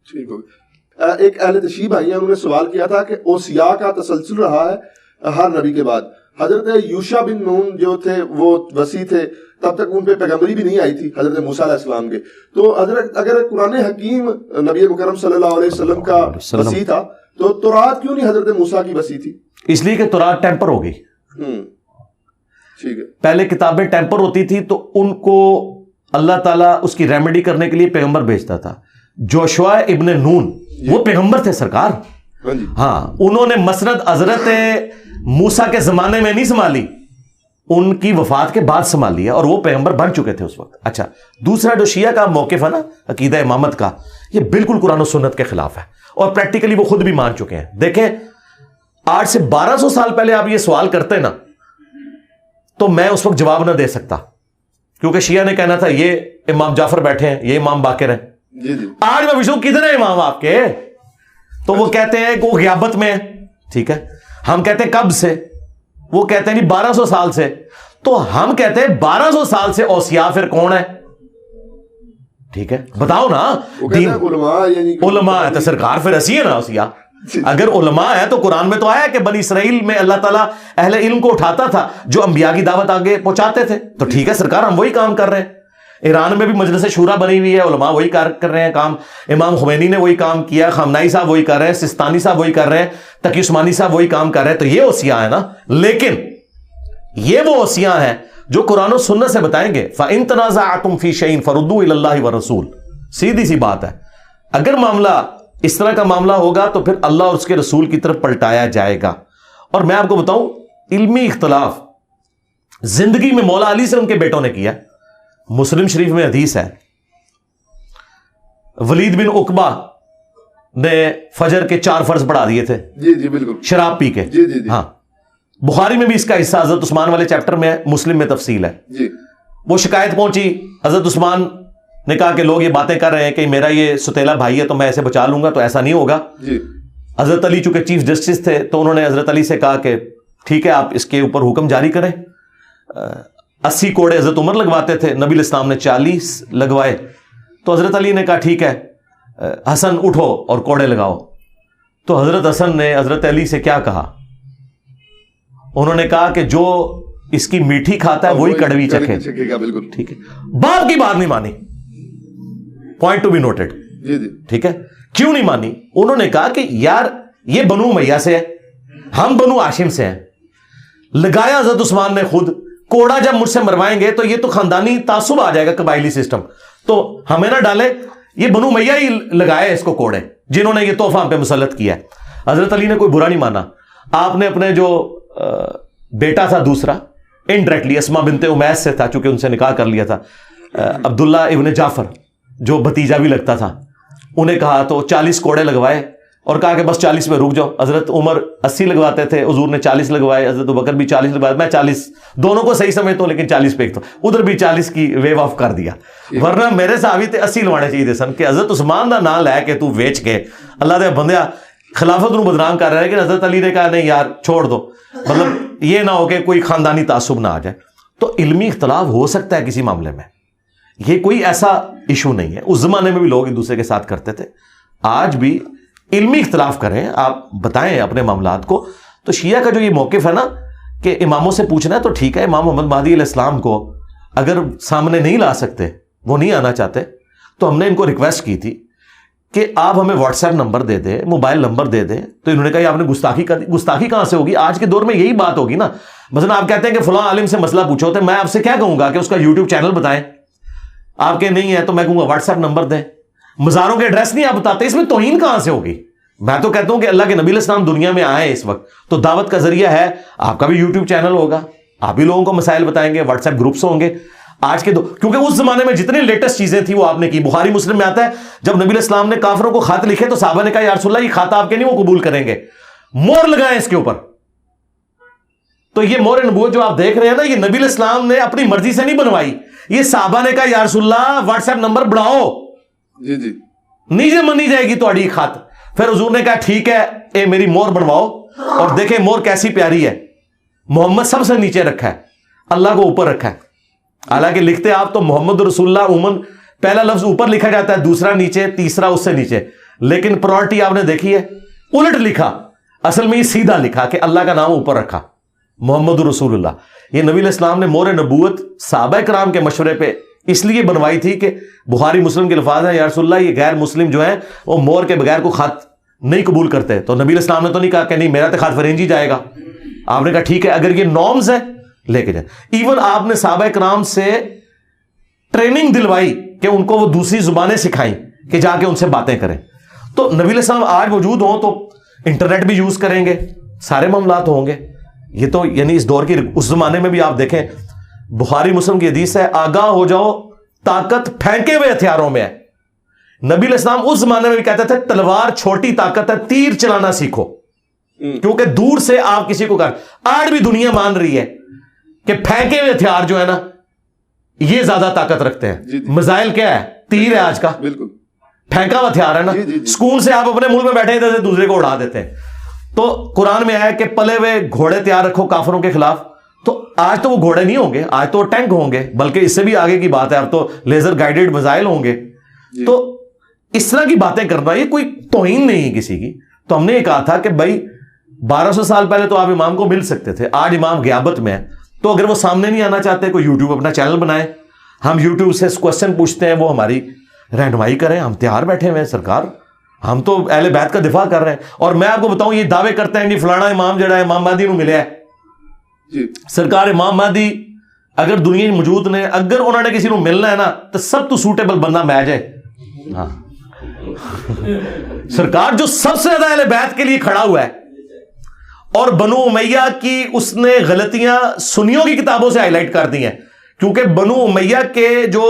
S2: ٹھیک ہو گیا. ایک اہل تشریح بھائی ہیں, انہوں نے سوال کیا تھا کہ اوصیاء کا تسلسل رہا ہے ہر نبی کے بعد. حضرت یوشع بن نون جو تھے وہ وصی تھے, تب تک ان پہ پیغمبری بھی نہیں آئی تھی حضرت موسیٰ علیہ السلام کے. تو حضرت اگر قرآن حکیم نبی مکرم صلی اللہ علیہ وسلم کا وصی تھا تو تورات کیوں نہیں حضرت موسیٰ کی وصی تھی؟
S1: اس لیے کہ تورات ٹیمپر ہو گئی.
S2: ٹھیک ہے.
S1: پہلے کتابیں ٹیمپر ہوتی تھی تو ان کو اللہ تعالیٰ اس کی ریمیڈی کرنے کے لیے پیغمبر بھیجتا تھا. جوشوا ابن نون وہ پیغمبر تھے سرکار. ہاں, انہوں نے مسند حضرت موسیٰ کے زمانے میں نہیں سنبھالی, ان کی وفات کے بعد سنبھال لیا, اور وہ پیغمبر بن چکے تھے اس وقت. اچھا, دوسرا جو شیعہ کا موقف ہے نا عقیدہ امامت کا, یہ بالکل قرآن و سنت کے خلاف ہے, اور پریکٹیکلی وہ خود بھی مان چکے ہیں. دیکھیں, 800 سے 1200 سال پہلے آپ یہ سوال کرتے نا تو میں اس وقت جواب نہ دے سکتا, کیونکہ شیعہ نے کہنا تھا یہ امام جعفر بیٹھے ہیں, یہ امام باقر ہیں. آج میں پوچھوں کتنے امام آپ کے, تو وہ کہتے ہیں کہ وہ غیابت میں ہے. ٹھیک ہے, ہم کہتے ہیں کب سے, وہ کہتے ہیں 1200 سال سے. تو ہم کہتے ہیں 1200 سال سے اوصیاء پھر کون ہے؟ ٹھیک ہے, بتاؤ نا. علماء ہے تو سرکار پھر اسی ہے نا اوصیاء. اگر علماء ہے تو قرآن میں تو آیا کہ بنی اسرائیل میں اللہ تعالیٰ اہل علم کو اٹھاتا تھا جو انبیاء کی دعوت آگے پہنچاتے تھے. تو ٹھیک ہے سرکار, ہم وہی کام کر رہے ہیں. ایران میں بھی مجلس شورا بنی ہوئی ہے, علماء وہی کر رہے ہیں کام. امام خمینی نے وہی کام کیا, خامنائی صاحب وہی کر رہے ہیں, سستانی صاحب وہی کر رہے ہیں, تقی عثمانی صاحب وہی کام کر رہے ہیں. تو یہ اوصیاء ہے نا. لیکن یہ وہ اوصیاء ہیں جو قرآن و سنت سے بتائیں گے فَإِن تَنَازَعْتُمْ فِي شَيْءٍ فَرُدُّوهُ إِلَى اللَّهِ وَالرَّسُولِ. سیدھی سی بات ہے, اگر معاملہ اس طرح کا معاملہ ہوگا تو پھر اللہ اور اس کے رسول کی طرف پلٹایا جائے گا. اور میں آپ کو بتاؤں, علمی اختلاف زندگی میں مولا علی سے ان کے بیٹوں نے کیا. مسلم شریف میں حدیث ہے, ولید بن عقبہ نے فجر کے 4 فرض پڑھا دیے تھے.
S2: جی بالکل,
S1: شراب پی کے. ہاں, بخاری میں بھی اس کا حصہ حضرت عثمان والے چیپٹر میں ہے, مسلم میں تفصیل ہے. وہ شکایت پہنچی, حضرت عثمان نے کہا کہ لوگ یہ باتیں کر رہے ہیں کہ میرا یہ ستیلا بھائی ہے تو میں ایسے بچا لوں گا, تو ایسا نہیں ہوگا. حضرت علی چونکہ چیف جسٹس تھے تو انہوں نے حضرت علی سے کہا کہ ٹھیک ہے آپ اس کے اوپر حکم جاری کریں. 80 کوڑے حضرت عمر لگواتے تھے, نبی علیہ السلام نے 40 لگوائے. تو حضرت علی نے کہا ٹھیک ہے حسن اٹھو اور کوڑے لگاؤ. تو حضرت حسن نے حضرت علی سے کیا کہا, انہوں نے کہا کہ جو اس کی میٹھی کھاتا ہے وہی کڑوی چکھے. ٹھیک ہے, باپ کی بات نہیں مانی, پوائنٹ ٹو بی نوٹڈ. ٹھیک ہے, کیوں نہیں مانی؟ انہوں نے کہا کہ یار یہ بنو امیہ سے ہے, ہم بنو ہاشم سے ہیں. لگایا حضرت عثمان نے خود. کوڑا جب مجھ سے مروائیں گے تو یہ تو خاندانی تعصب آ جائے گا, قبائلی سسٹم, تو ہمیں نہ ڈالے. یہ بنو امیہ ہی لگائے اس کو کوڑے, جنہوں نے یہ تحفہ ہم پہ مسلط کیا ہے. حضرت علی نے کوئی برا نہیں مانا. آپ نے اپنے جو بیٹا تھا دوسرا, انڈائریکٹلی اسما بنت امیس سے تھا چونکہ ان سے نکاح کر لیا تھا, عبداللہ ابن جعفر جو بھتیجا بھی لگتا تھا, انہیں کہا تو 40 کوڑے لگوائے اور کہا کہ بس 40 میں رک جاؤ. حضرت عمر 80 لگواتے تھے, حضور نے 40 لگوائے, حضرت ابوبکر بھی 40 لگوائے, میں 40 دونوں کو صحیح سمجھتا ہوں لیکن 40 پہ ایک تو ادھر بھی 40 کی ویو آف کر دیا. ورنہ میرے صحابی تے 80 لوانے چاہیے سن کہ حضرت عثمان دا نام لے کے تو ویچ کے اللہ دے بندیا خلافت نو بدنام کر رہا ہے. لیکن حضرت علی نے کہا نہیں یار چھوڑ دو, مطلب یہ نہ ہو کہ کوئی خاندانی تعصب نہ آ جائے. تو علمی اختلاف ہو سکتا ہے کسی معاملے میں, یہ کوئی ایسا ایشو نہیں ہے. اس زمانے میں بھی لوگ ایک دوسرے کے ساتھ کرتے تھے, آج بھی علمی اختلاف کریں, آپ بتائیں اپنے معاملات کو. تو شیعہ کا جو یہ موقف ہے نا کہ اماموں سے پوچھنا ہے تو ٹھیک ہے, امام محمد مہدی علیہ السلام کو اگر سامنے نہیں لا سکتے, وہ نہیں آنا چاہتے, تو ہم نے ان کو ریکویسٹ کی تھی کہ آپ ہمیں واٹس ایپ نمبر دے دیں, موبائل نمبر دے دیں. تو انہوں نے کہا آپ نے گستاخی کر دی. گستاخی کہاں سے ہوگی؟ آج کے دور میں یہی بات ہوگی نا. مثلا آپ کہتے ہیں کہ فلاں عالم سے مسئلہ پوچھو, تو میں آپ سے کیا کہوں گا کہ اس کا یوٹیوب چینل بتائیں. آپ کے نہیں ہے تو میں کہوں گا واٹس ایپ نمبر دیں. مزاروں کے ایڈریس نہیں آپ بتاتے, اس میں توہین کہاں سے ہوگی؟ میں تو کہتا ہوں کہ اللہ کے نبی علیہ السلام دنیا میں آئے اس وقت تو دعوت کا ذریعہ ہے, آپ کا بھی یوٹیوب چینل ہوگا, آپ بھی لوگوں کو مسائل بتائیں گے, واٹس ایپ گروپس ہوں گے. آج کے کیونکہ اس زمانے میں جتنے لیٹسٹ چیزیں تھیں وہ آپ نے کی. بخاری مسلم میں آتا ہے جب نبی علیہ السلام نے کافروں کو خط لکھے تو صحابہ نے کہا یا رسول اللہ یہ خط آپ کے نہیں, وہ قبول کریں گے, مور لگائیں اس کے اوپر. تو یہ مور نبوت جو آپ دیکھ رہے ہیں نا, یہ نبی علیہ السلام نے اپنی مرضی سے نہیں بنوائی, یہ صحابہ نے کہا یا رسول اللہ واٹس ایپ نمبر بڑھاؤ, نیچے منی جائے گی تہاڈی خط. پھر حضور نے کہا ٹھیک ہے اے میری مور بنواؤ, اور دیکھیں مور کیسی پیاری ہے. محمد سب سے نیچے رکھا ہے, اللہ کو اوپر رکھا ہے. حالانکہ لکھتے آپ تو محمد رسول اللہ عموماً پہلا لفظ اوپر لکھا جاتا ہے, دوسرا نیچے, تیسرا اس سے نیچے, لیکن پرائورٹی آپ نے دیکھی ہے الٹ لکھا. اصل میں یہ سیدھا لکھا کہ اللہ کا نام اوپر رکھا, محمد رسول اللہ. یہ نبی علیہ السلام نے مور نبوت صحابہ کرام کے مشورے پہ اس لیے بنوائی تھی کہ بخاری مسلم کے الفاظ ہیں یا رسول اللہ یہ غیر مسلم جو ہیں وہ مور کے بغیر کو خط نہیں قبول کرتے. تو نبی علیہ السلام نے تو نہیں کہا کہ نہیں میرا تو خط فرنجی جائے گا. آپ نے کہا ٹھیک ہے, اگر یہ نارمز ہے لے کے جائیں. ایون آپ نے صحابہ کرام سے ٹریننگ دلوائی کہ ان کو وہ دوسری زبانیں سکھائیں کہ جا کے ان سے باتیں کریں. تو نبی علیہ السلام آج موجود ہوں تو انٹرنیٹ بھی یوز کریں گے, سارے معاملات ہوں گے. یہ تو یعنی اس دور کی, اس زمانے میں بھی آپ دیکھیں بخاری مسلم کی حدیث ہے, آگاہ ہو جاؤ طاقت پھینکے ہوئے ہتھیاروں میں ہے. نبی علیہ السلام اس زمانے میں بھی کہتے تھے تلوار چھوٹی طاقت ہے, تیر چلانا سیکھو, کیونکہ دور سے آپ کسی کو کر. آج بھی دنیا مان رہی ہے کہ پھینکے ہوئے ہتھیار جو ہے نا یہ زیادہ طاقت رکھتے ہیں. میزائل کیا ہے؟ تیر ہے آج کا,
S2: بالکل
S1: پھینکا ہوا ہتھیار ہے نا. سکون سے آپ اپنے ملک میں بیٹھے ادھر سے دوسرے کو اڑا دیتے ہیں. تو قرآن میں آیا کہ پلے ہوئے گھوڑے تیار رکھو کافروں کے خلاف. تو آج تو وہ گھوڑے نہیں ہوں گے, آج تو وہ ٹینک ہوں گے, بلکہ اس سے بھی آگے کی بات ہے, اب تو لیزر گائیڈڈ میزائل ہوں گے. تو اس طرح کی باتیں کرنا یہ کوئی توہین نہیں ہے کسی کی. تو ہم نے یہ کہا تھا کہ بھائی 1200 سال پہلے تو آپ امام کو مل سکتے تھے, آج امام غیابت میں ہے. تو اگر وہ سامنے نہیں آنا چاہتے, کوئی یوٹیوب اپنا چینل بنائے, ہم یوٹیوب سے کوشچن پوچھتے ہیں, وہ ہماری رہنمائی کریں. ہم تیار بیٹھے ہوئے ہیں سرکار, ہم تو اہل بیت کا دفاع کر رہے ہیں. اور میں آپ کو بتاؤں یہ دعوے کرتے ہیں کہ فلانا امام جڑا ہے امام مہدی نو ملیا ہے. سرکار امام مہدی اگر دنیا موجود نے, اگر انہوں نے کسی نو ملنا ہے نا تو سب تو سوٹیبل بندہ میں جائے. ہاں سرکار جو سب سے زیادہ اہل بیت کے لیے کھڑا ہوا ہے, اور بنو امیہ کی اس نے غلطیاں سنیوں کی کتابوں سے ہائی لائٹ کر دی ہیں, کیونکہ بنو امیہ کے جو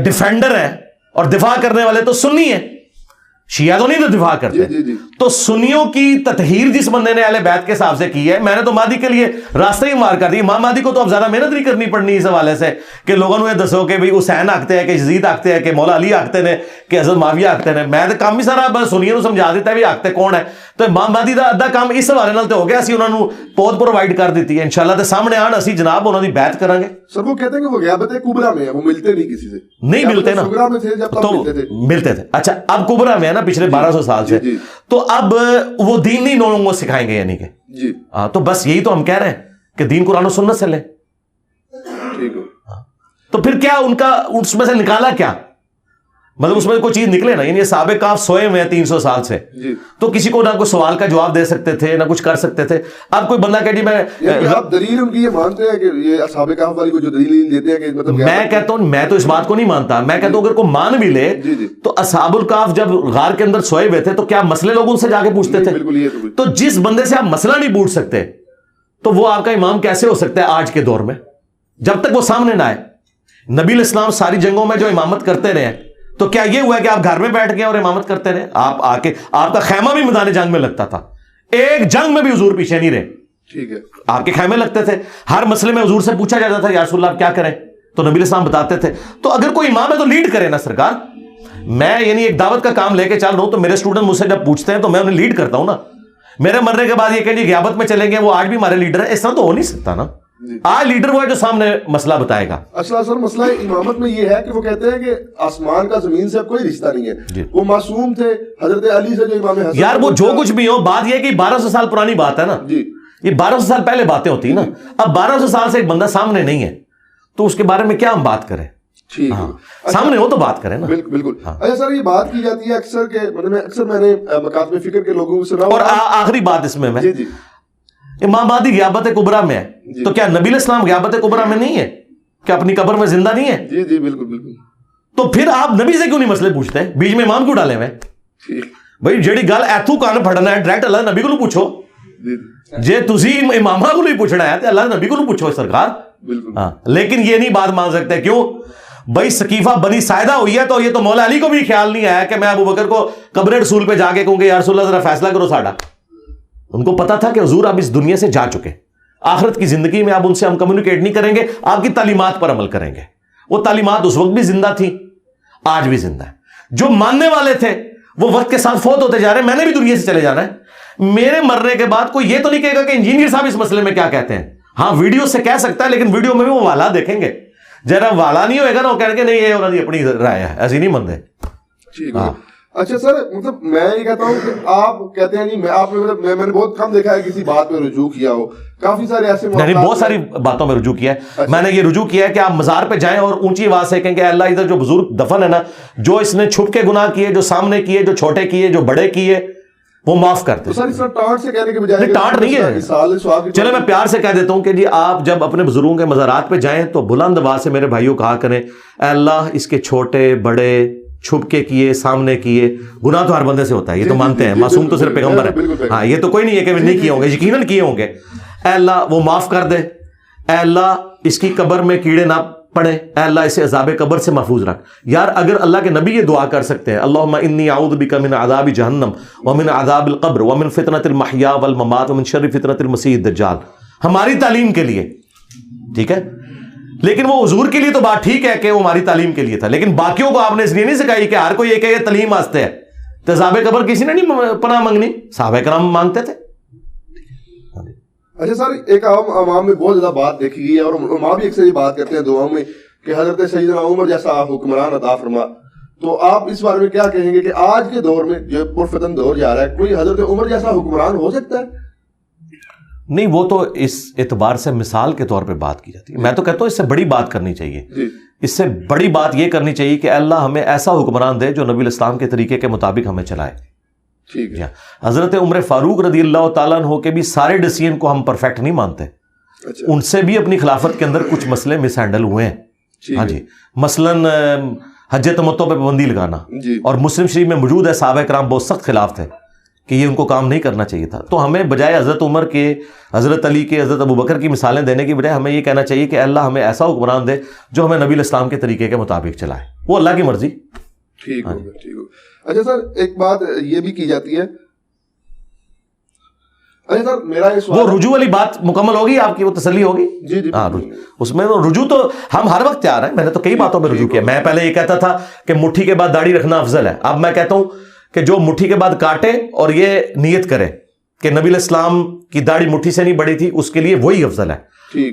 S1: ڈیفینڈر ہیں اور دفاع کرنے والے تو سنی ہیں, شیعہ تو نہیں تو دفاع کرتے. تو سنیوں کی تطہیر جس بندے نے اہل بیت کے حساب سے کی ہے, میں نے تو مہدی کے لیے راستہ ہی مار کر دی. امام مہدی کو تو اب زیادہ محنت نہیں کرنی پڑنی اس حوالے سے کہ لوگوں نے دسو کہ بھئی حسین آکھتے ہیں, کہ یزید آکھتے ہیں, کہ مولا علی آکھتے ہیں, کہ حضرت معاویہ آکھتے ہیں. میں تو کام ہی سارا بس سنیوں کو سمجھا دیتا ہے بھی آکھتے کون ہے. تو امام مہدی دا ادھا کام اس حوالے نال تے ہو گیا, اسی انہاں نو پود پرووائڈ کر دیتی ہے. انشاءاللہ تے سامنے آن اسی جناب انہاں دی بیعت کریں گے.
S2: سر وہ کہتے ہیں کہ وہ غیابت کبریٰ میں ہے, وہ ملتے نہیں کسی سے,
S1: نہیں ملتے نا,
S2: صغریٰ میں تھے جب تک
S1: ملتے تھے. اچھا اب کبریٰ میں ہے نا پچھلے 1200 سال سے, تو اب وہ دین نہیں لوگوں کو سکھائیں گے, یعنی کہ
S2: جی
S1: تو بس یہی تو ہم کہہ رہے ہیں کہ دین قرآن و سنت سے لیں.
S2: ٹھیک ہے.
S1: تو پھر کیا ان کا اس میں سے نکالا کیا, مطلب اس میں کوئی چیز نکلے نا. یعنی صحابہ کہف سوئے ہوئے ہیں 300 سال سے, تو کسی کو نہ کوئی سوال کا جواب دے سکتے تھے, نہ کچھ کر سکتے تھے. اب کوئی بندہ کہ جی میں
S2: آپ دلیل ان کی یہ مانتے ہیں کہ یہ اصحاب کہف والی کو جو دلیل دیتے ہیں کہ مطلب
S1: میں کہتا ہوں, میں تو اس بات کو نہیں مانتا. میں کہتا ہوں اگر کوئی مان بھی لے تو اصحاب الکہف جب غار کے اندر سوئے ہوئے تھے تو کیا مسئلے لوگ ان سے جا کے پوچھتے تھے؟ تو جس بندے سے آپ مسئلہ نہیں پوچھ سکتے تو وہ آپ کا امام کیسے ہو سکتا ہے آج کے دور میں, جب تک وہ سامنے نہ آئے؟ نبی علیہ السلام ساری جنگوں میں جو امامت کرتے رہے, تو کیا یہ ہوا ہے کہ آپ گھر میں بیٹھ گئے اور امامت کرتے رہے؟ آپ آ کے, آپ کا خیمہ بھی میدان جنگ میں لگتا تھا, ایک جنگ میں بھی حضور پیچھے نہیں رہے.
S2: ٹھیک ہے,
S1: آپ کے خیمے لگتے تھے, ہر مسئلے میں حضور سے پوچھا جاتا تھا یا رسول اللہ آپ کیا کریں, تو نبی علیہ السلام بتاتے تھے. تو اگر کوئی امام ہے تو لیڈ کرے نا سرکار. میں یعنی ایک دعوت کا کام لے کے چل رہا ہوں, تو میرے اسٹوڈنٹ مجھ سے جب پوچھتے ہیں تو میں انہیں لیڈ کرتا ہوں نا. میرے مرنے کے بعد یہ کہ جی غیابت میں چلیں گے, وہ آج بھی ہمارے لیڈر ہیں, اس طرح تو ہو نہیں سکتا نا. آج لیڈر وہ ہے جو سامنے مسئلہ بتائے گا.
S2: اصل سر مسئلہ امامت میں یہ ہے کہ وہ کہتے ہیں کہ آسمان کا زمین سے کوئی رشتہ نہیں ہے. وہ معصوم تھے حضرت علی سے, جو امام حسن,
S1: یار وہ جو کچھ بھی ہو, بات یہ کہ 1200 سال پرانی بات ہے نا. یہ 1200 سال پہلے باتیں ہوتی نا. اب 1200 سال سے ایک بندہ سامنے نہیں ہے تو اس کے بارے میں کیا ہم بات کریں؟ سامنے ہو تو بات کریں نا.
S2: بالکل. اچھا سر یہ بات کی جاتی ہے اکثر کہ مطلب اکثر میں نے مکاتب فکر کے لوگوں سے سنا.
S1: اور آخری بات اس میں امام مہدی غیابت کبریٰ میں ہے, تو کیا نبی علیہ السلام غیابت کبریٰ میں نہیں ہے کہ اپنی قبر میں زندہ نہیں ہے؟
S2: جی بالکل.
S1: تو پھر آپ نبی سے کیوں نہیں مسئلے پوچھتے ہیں, بیچ میں امام کیوں ڈالے ہوئے؟ بھائی جیڑی گل ایتھوں کان پھڑنا ہے ڈائریکٹ اللہ نبی کو پوچھو. جے تسی امامہ کو نہیں پوچھنا ہے تو اللہ نبی کو پوچھو سرکار. ہاں, لیکن یہ نہیں بات مان سکتے. کیوں بھائی سقیفہ بنی ساعدہ ہوئی ہے تو یہ تو مولا علی کو بھی خیال نہیں آیا کہ میں ابو بکر کو قبر رسول پہ جا کے کہوں کہ یا رسول اللہ ذرا فیصلہ کرو ساڈا. ان کو پتا تھا کہ حضور اب اس دنیا سے جا چکے, آخرت کی زندگی میں اب ان سے ہم کمیونیکیٹ نہیں کریں گے, آپ کی تعلیمات پر عمل کریں گے. وہ تعلیمات اس وقت بھی زندہ تھی, آج بھی زندہ ہے. جو ماننے والے تھے وہ وقت کے ساتھ فوت ہوتے جا رہے ہیں, میں نے بھی دنیا سے چلے جانا ہے. میرے مرنے کے بعد کوئی یہ تو نہیں کہے گا کہ انجینئر صاحب اس مسئلے میں کیا کہتے ہیں. ہاں ویڈیو سے کہہ سکتا ہے, لیکن ویڈیو میں بھی وہ والا دیکھیں گے. جرا والا نہیں ہوئے گا نا, وہ کہیں گے نہیں یہ انہوں نے اپنی رائے ہے, ایسی نہیں مندے.
S2: اچھا سر مطلب میں یہ کہتا ہوں کہ آپ کہتے ہیں نہیں, آپ نے میں نے بہت کم دیکھا ہے کسی بات پہ رجوع کیا ہو. کافی سارے ایسے
S1: بہت ساری باتوں میں رجوع کیا ہے. میں نے یہ رجوع کیا ہے کہ آپ مزار پہ جائیں اور اونچی آواز سے کہیں کہ اللہ ادھر جو بزرگ دفن ہے نا, جو اس نے چھپ کے گناہ کیے, جو سامنے کیے, جو چھوٹے کیے, جو بڑے کیے, وہ معاف کرتے
S2: تو سر اس طرح ٹانٹ سے کہنے کے بجائے
S1: ٹانٹ نہیں ہے. چلے میں پیار سے کہہ دیتا ہوں کہ جی آپ جب اپنے بزرگوں کے مزارات پہ جائیں تو بلند آواز سے میرے بھائیوں کہا کریں اے اللہ اس کے چھوٹے بڑے چھپ کے کیے سامنے کیے, گناہ تو ہر بندے سے ہوتا ہے, یہ تو مانتے ہیں, معصوم تو صرف پیغمبر ہے, ہاں یہ تو کوئی نہیں ہے کہ نہیں کیے ہوں گے, یقیناً کیے ہوں گے. اے اللہ وہ معاف کر دے, اے اللہ اس کی قبر میں کیڑے نہ پڑے, اے اللہ اسے عذاب قبر سے محفوظ رکھ. یار اگر اللہ کے نبی یہ دعا کر سکتے ہیں اللہم انی اعوذ بک من عذاب جہنم ومن عذاب القبر ومن فتنۃ المحیا والممات ومن شر فتنۃ المسیح الدجال, ہماری تعلیم کے لیے, ٹھیک ہے, لیکن وہ حضور کے لیے تو بات ٹھیک ہے کہ وہ ہماری تعلیم کے لیے تھا, لیکن باقیوں کو آپ نے اس لیے نہیں سکھائی کہ ہر کوئی یہ کہ یہ تعلیم واسطے ہے. تو عذاب قبر کسی نے نہیں پناہ مانگنی, صحابہ کرام مانگتے تھے.
S2: اچھا سر, ایک عوام میں بہت زیادہ بات دیکھی گئی ہے اور علماء بھی اکثر یہ بات کرتے ہیں دعاؤں میں کہ حضرت سیدنا عمر جیسا حکمران عطا فرما. تو آپ اس بارے میں کیا کہیں گے کہ آج کے دور میں جو پرفتن دور جا رہا ہے, کوئی حضرت عمر جیسا حکمران ہو سکتا ہے؟
S1: نہیں, وہ تو اس اعتبار سے مثال کے طور پہ بات کی جاتی ہے. میں تو کہتا ہوں اس سے بڑی بات کرنی چاہیے, اس سے بڑی بات یہ کرنی چاہیے کہ اللہ ہمیں ایسا حکمران دے جو نبی الاسلام کے طریقے کے مطابق ہمیں چلائے.
S2: ٹھیک ہے.
S1: حضرت عمر فاروق رضی اللہ تعالیٰ عنہ کے بھی سارے ڈیسیژن کو ہم پرفیکٹ نہیں مانتے. ان سے بھی اپنی خلافت کے اندر کچھ مسئلے مس ہینڈل ہوئے ہیں. ہاں جی, مثلاً حج تمتع پہ پابندی لگانا, اور مسلم شریف میں موجود ہے صحابہ کرام بہت سخت خلاف تھے کہ یہ ان کو کام نہیں کرنا چاہیے تھا. تو ہمیں بجائے حضرت عمر کے, حضرت علی کے, حضرت ابوبکر کی مثالیں دینے کی بجائے ہمیں یہ کہنا چاہیے کہ اللہ ہمیں ایسا حکمران دے جو ہمیں نبی الاسلام کے طریقے کے مطابق چلائے, وہ اللہ کی مرضی.
S2: ٹھیک ہوگا, ٹھیک ہوگا. اچھا سر, ایک بات یہ بھی کی جاتی ہے, اچھا سر میرا یہ سوال, وہ
S1: رجوع والی بات مکمل ہوگی آپ کی, وہ تسلی ہوگی؟
S2: جی جی,
S1: ہاں اس میں رجوع تو ہم ہر وقت تیار ہیں. میں نے تو کئی باتوں میں رجوع کیا. میں پہلے یہ کہتا تھا کہ مٹھی کے بعد داڑھی رکھنا افضل ہے, اب میں کہتا ہوں کہ جو مٹھی کے بعد کاٹے اور یہ نیت کرے کہ نبی الاسلام کی داڑھی مٹھی سے نہیں بڑی تھی, اس کے لیے وہی افضل ہے.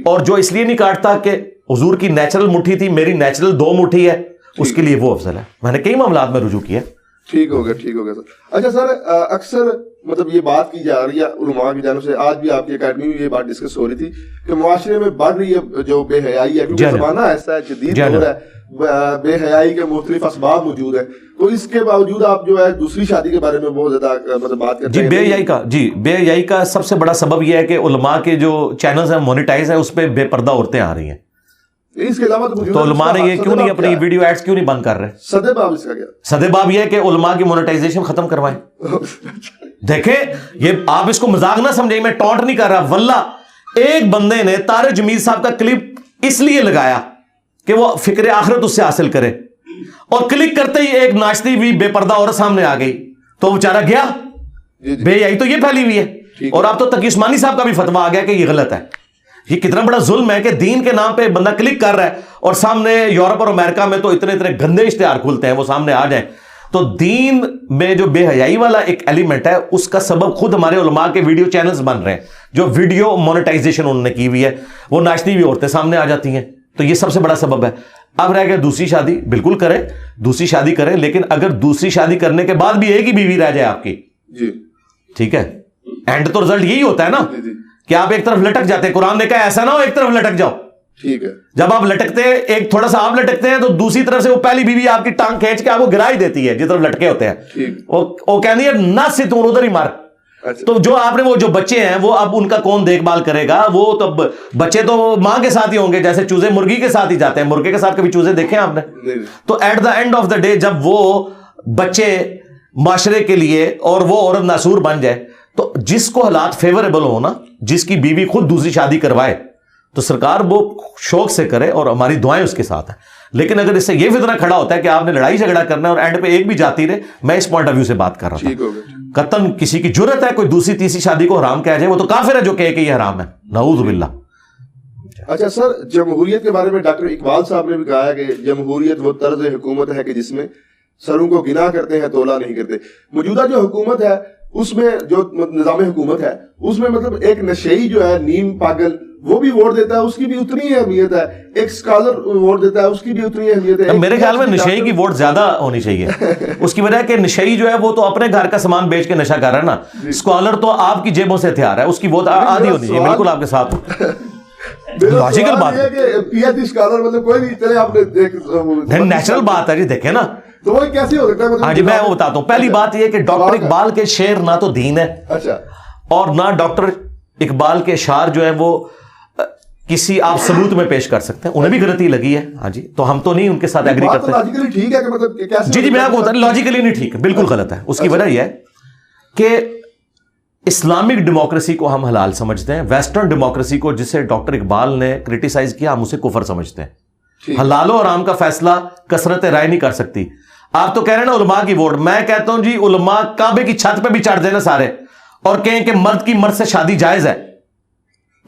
S1: اور جو اس لیے نہیں کاٹتا کہ حضور کی نیچرل مٹھی تھی, میری نیچرل 2 مٹھی ہے, اس کے لیے وہ افضل ہے. میں نے کئی معاملات میں رجوع کیا.
S2: ٹھیک ہوگا, ٹھیک ہوگا سر. اچھا سر, اکثر مطلب یہ بات کی جا رہی ہے علماء کی جانب سے, آج بھی آپ کی اکیڈمی میں یہ بات ڈسکس ہو رہی تھی کہ معاشرے میں بڑھ رہی ہے جو بے حیائی ہے, کیونکہ زمانہ ایسا ہے, جدید دور ہے, بے حیائی کے مختلف اسباب موجود ہیں. تو اس کے باوجود آپ جو ہے دوسری شادی کے بارے میں بہت زیادہ مطلب بات کرتے ہیں.
S1: بے حیائی کا سب سے بڑا سبب یہ ہے کہ علماء کے جو چینلز ہیں مونیٹائز ہیں, اس پہ بے پردہ عورتیں آ رہی ہیں.
S2: اس کے علاوہ
S1: تو علماء نے یہ کیوں نہیں اپنی ویڈیو ایڈز کیوں نہیں بند کر رہے؟
S2: سدے باب اس کا کیا؟
S1: سدے باب یہ ہے کہ علماء کی مونیٹائزیشن ختم کروائیں. دیکھیں, یہ آپ اس کو مذاق نہ سمجھیں, میں ٹونٹ نہیں کر رہا. واللہ ایک بندے نے طارق جمیل صاحب کا کلپ اس لیے لگایا کہ وہ فکر آخرت اس سے حاصل کرے, اور کلک کرتے ہی ایک ناچتی ہوئی بے پردہ عورت سامنے آ گئی, تو بیچارہ گیا. بے حیائی تو یہ پھیلی ہوئی ہے. اور اب تو تقی عثمانی صاحب کا بھی فتویٰ آ گیا کہ یہ غلط ہے. یہ کتنا بڑا ظلم ہے کہ دین کے نام پہ بندہ کلک کر رہا ہے اور سامنے یورپ اور امریکہ میں تو اتنے اتنے گندے اشتہار کھلتے ہیں, وہ سامنے آ جائیں. تو دین میں جو بے حیائی والا ایک ایلیمنٹ ہے, اس کا سبب خود ہمارے علماء کے ویڈیو چینلز بن رہے ہیں, جو ویڈیو مونیٹائزیشن انہوں نے کی ہوئی ہے, وہ ناچتی ہوئی عورتیں سامنے آ جاتی ہیں. تو یہ سب سے بڑا سبب ہے. اب رہ گیا دوسری شادی, بالکل کریں, دوسری شادی کریں, لیکن اگر دوسری شادی کرنے کے بعد بھی ایک ہی بیوی رہ جائے آپ کی,
S2: جی
S1: ٹھیک ہے, اینڈ تو رزلٹ یہی ہوتا ہے نا کہ آپ ایک طرف لٹک جاتے ہیں. قرآن نے کہا ایسا نہ ہو ایک طرف لٹک جاؤ.
S2: ٹھیک ہے,
S1: جب آپ لٹکتے ہیں, ایک تھوڑا سا آپ لٹکتے ہیں تو دوسری طرف سے وہ پہلی بیوی آپ کی ٹانگ کھینچ کے آپ کو گرا ہی دیتی ہے جس طرف لٹکے ہوتے ہیں. وہ کہنی ہے نہ سے تو ادھر ہی مار. تو جو آپ نے وہ جو بچے ہیں وہ اب ان کا کون دیکھ بھال کرے گا؟ وہ تو بچے تو ماں کے ساتھ ہی ہوں گے, جیسے چوزے مرغی کے ساتھ ہی جاتے ہیں. مرغے کے ساتھ کبھی چوزے دیکھے آپ نے؟ تو at the end of the day جب وہ بچے معاشرے کے لیے اور وہ عورت ناسور بن جائے, تو جس کو حالات فیوریبل ہو نا, جس کی بیوی خود دوسری شادی کروائے, تو سرکار وہ شوق سے کرے اور ہماری دعائیں اس کے ساتھ ہیں. لیکن اگر اس سے یہ فتنہ کھڑا ہوتا ہے کہ آپ نے لڑائی جھگڑا کرنا ہے اور اینڈ پہ ایک بھی جاتی رہے, میں اس پوائنٹ آف ویو سے بات کر رہا تھا. قطعاً کسی کی جرت ہے کوئی دوسری تیسری شادی کو حرام کہہ جائے, وہ تو کافر ہے جو کہے کہ یہ حرام ہے, نعوذ باللہ.
S2: اچھا سر, جمہوریت کے بارے میں ڈاکٹر اقبال صاحب نے بھی کہا ہے کہ جمہوریت وہ طرز حکومت ہے کہ جس میں سروں کو گنا کرتے ہیں تولا نہیں کرتے. موجودہ جو حکومت ہے اس میں, جو نظام حکومت ہے اس میں مطلب ایک نشئی جو ہے نیم پاگل وہ بھی ووٹ دیتا ہے, اس کی بھی اتنی اہمیت ہے. ایک اسکالر ووٹ دیتا ہے, اس کی بھی اتنی اہمیت ہے.
S1: میرے خیال میں نشئی کی ووٹ زیادہ ہونی چاہیے. اس کی وجہ کہ نشئی جو ہے وہ تو اپنے گھر کا سامان بیچ کے نشہ کر رہا ہے نا, اسکالر تو آپ کی جیبوں سے ہتھیار ہے, اس کی ووٹ آدھی ہونی چاہیے. بالکل آپ کے ساتھ لاجیکل بات ہے,
S2: پی ایچ ڈی اسکالر مطلب کوئی نہیں چلے آپ نے
S1: نیچرل بات ہے جی. دیکھیں نا
S2: تو وہ کیسے ہو سکتا ہے؟
S1: ہاں جی میں وہ بتاتا ہوں. پہلی بات یہ کہ ڈاکٹر اقبال کے شعر نہ تو دین ہے,
S2: اچھا,
S1: اور نہ ڈاکٹر اقبال کے اشعار جو ہیں وہ کسی آپ ثبوت میں پیش کر سکتے ہیں. انہیں بھی غلطی لگی ہے, ہاں جی, تو ہم تو نہیں ان کے ساتھ ایگری کرتے.
S2: لاجیکلی ٹھیک ہے کہ مطلب کیسے؟
S1: جی میں آپ کو بتا رہا ہوں لاجیکلی نہیں ٹھیک, بالکل غلط ہے. اس کی وجہ یہ ہے کہ اسلامک ڈیموکریسی کو ہم حلال سمجھتے ہیں, ویسٹرن ڈیموکریسی کو جسے ڈاکٹر اقبال نے کرٹیسائز کیا ہم اسے کفر سمجھتے ہیں. حلال و حرام کا فیصلہ کثرت رائے نہیں کر سکتی. آپ تو کہہ رہے ہیں نا علماء کی ووٹ, میں کہتا ہوں جی علماء کعبے کی چھت پہ بھی چڑھ دیں نا سارے اور کہیں کہ مرد کی مرد سے شادی جائز ہے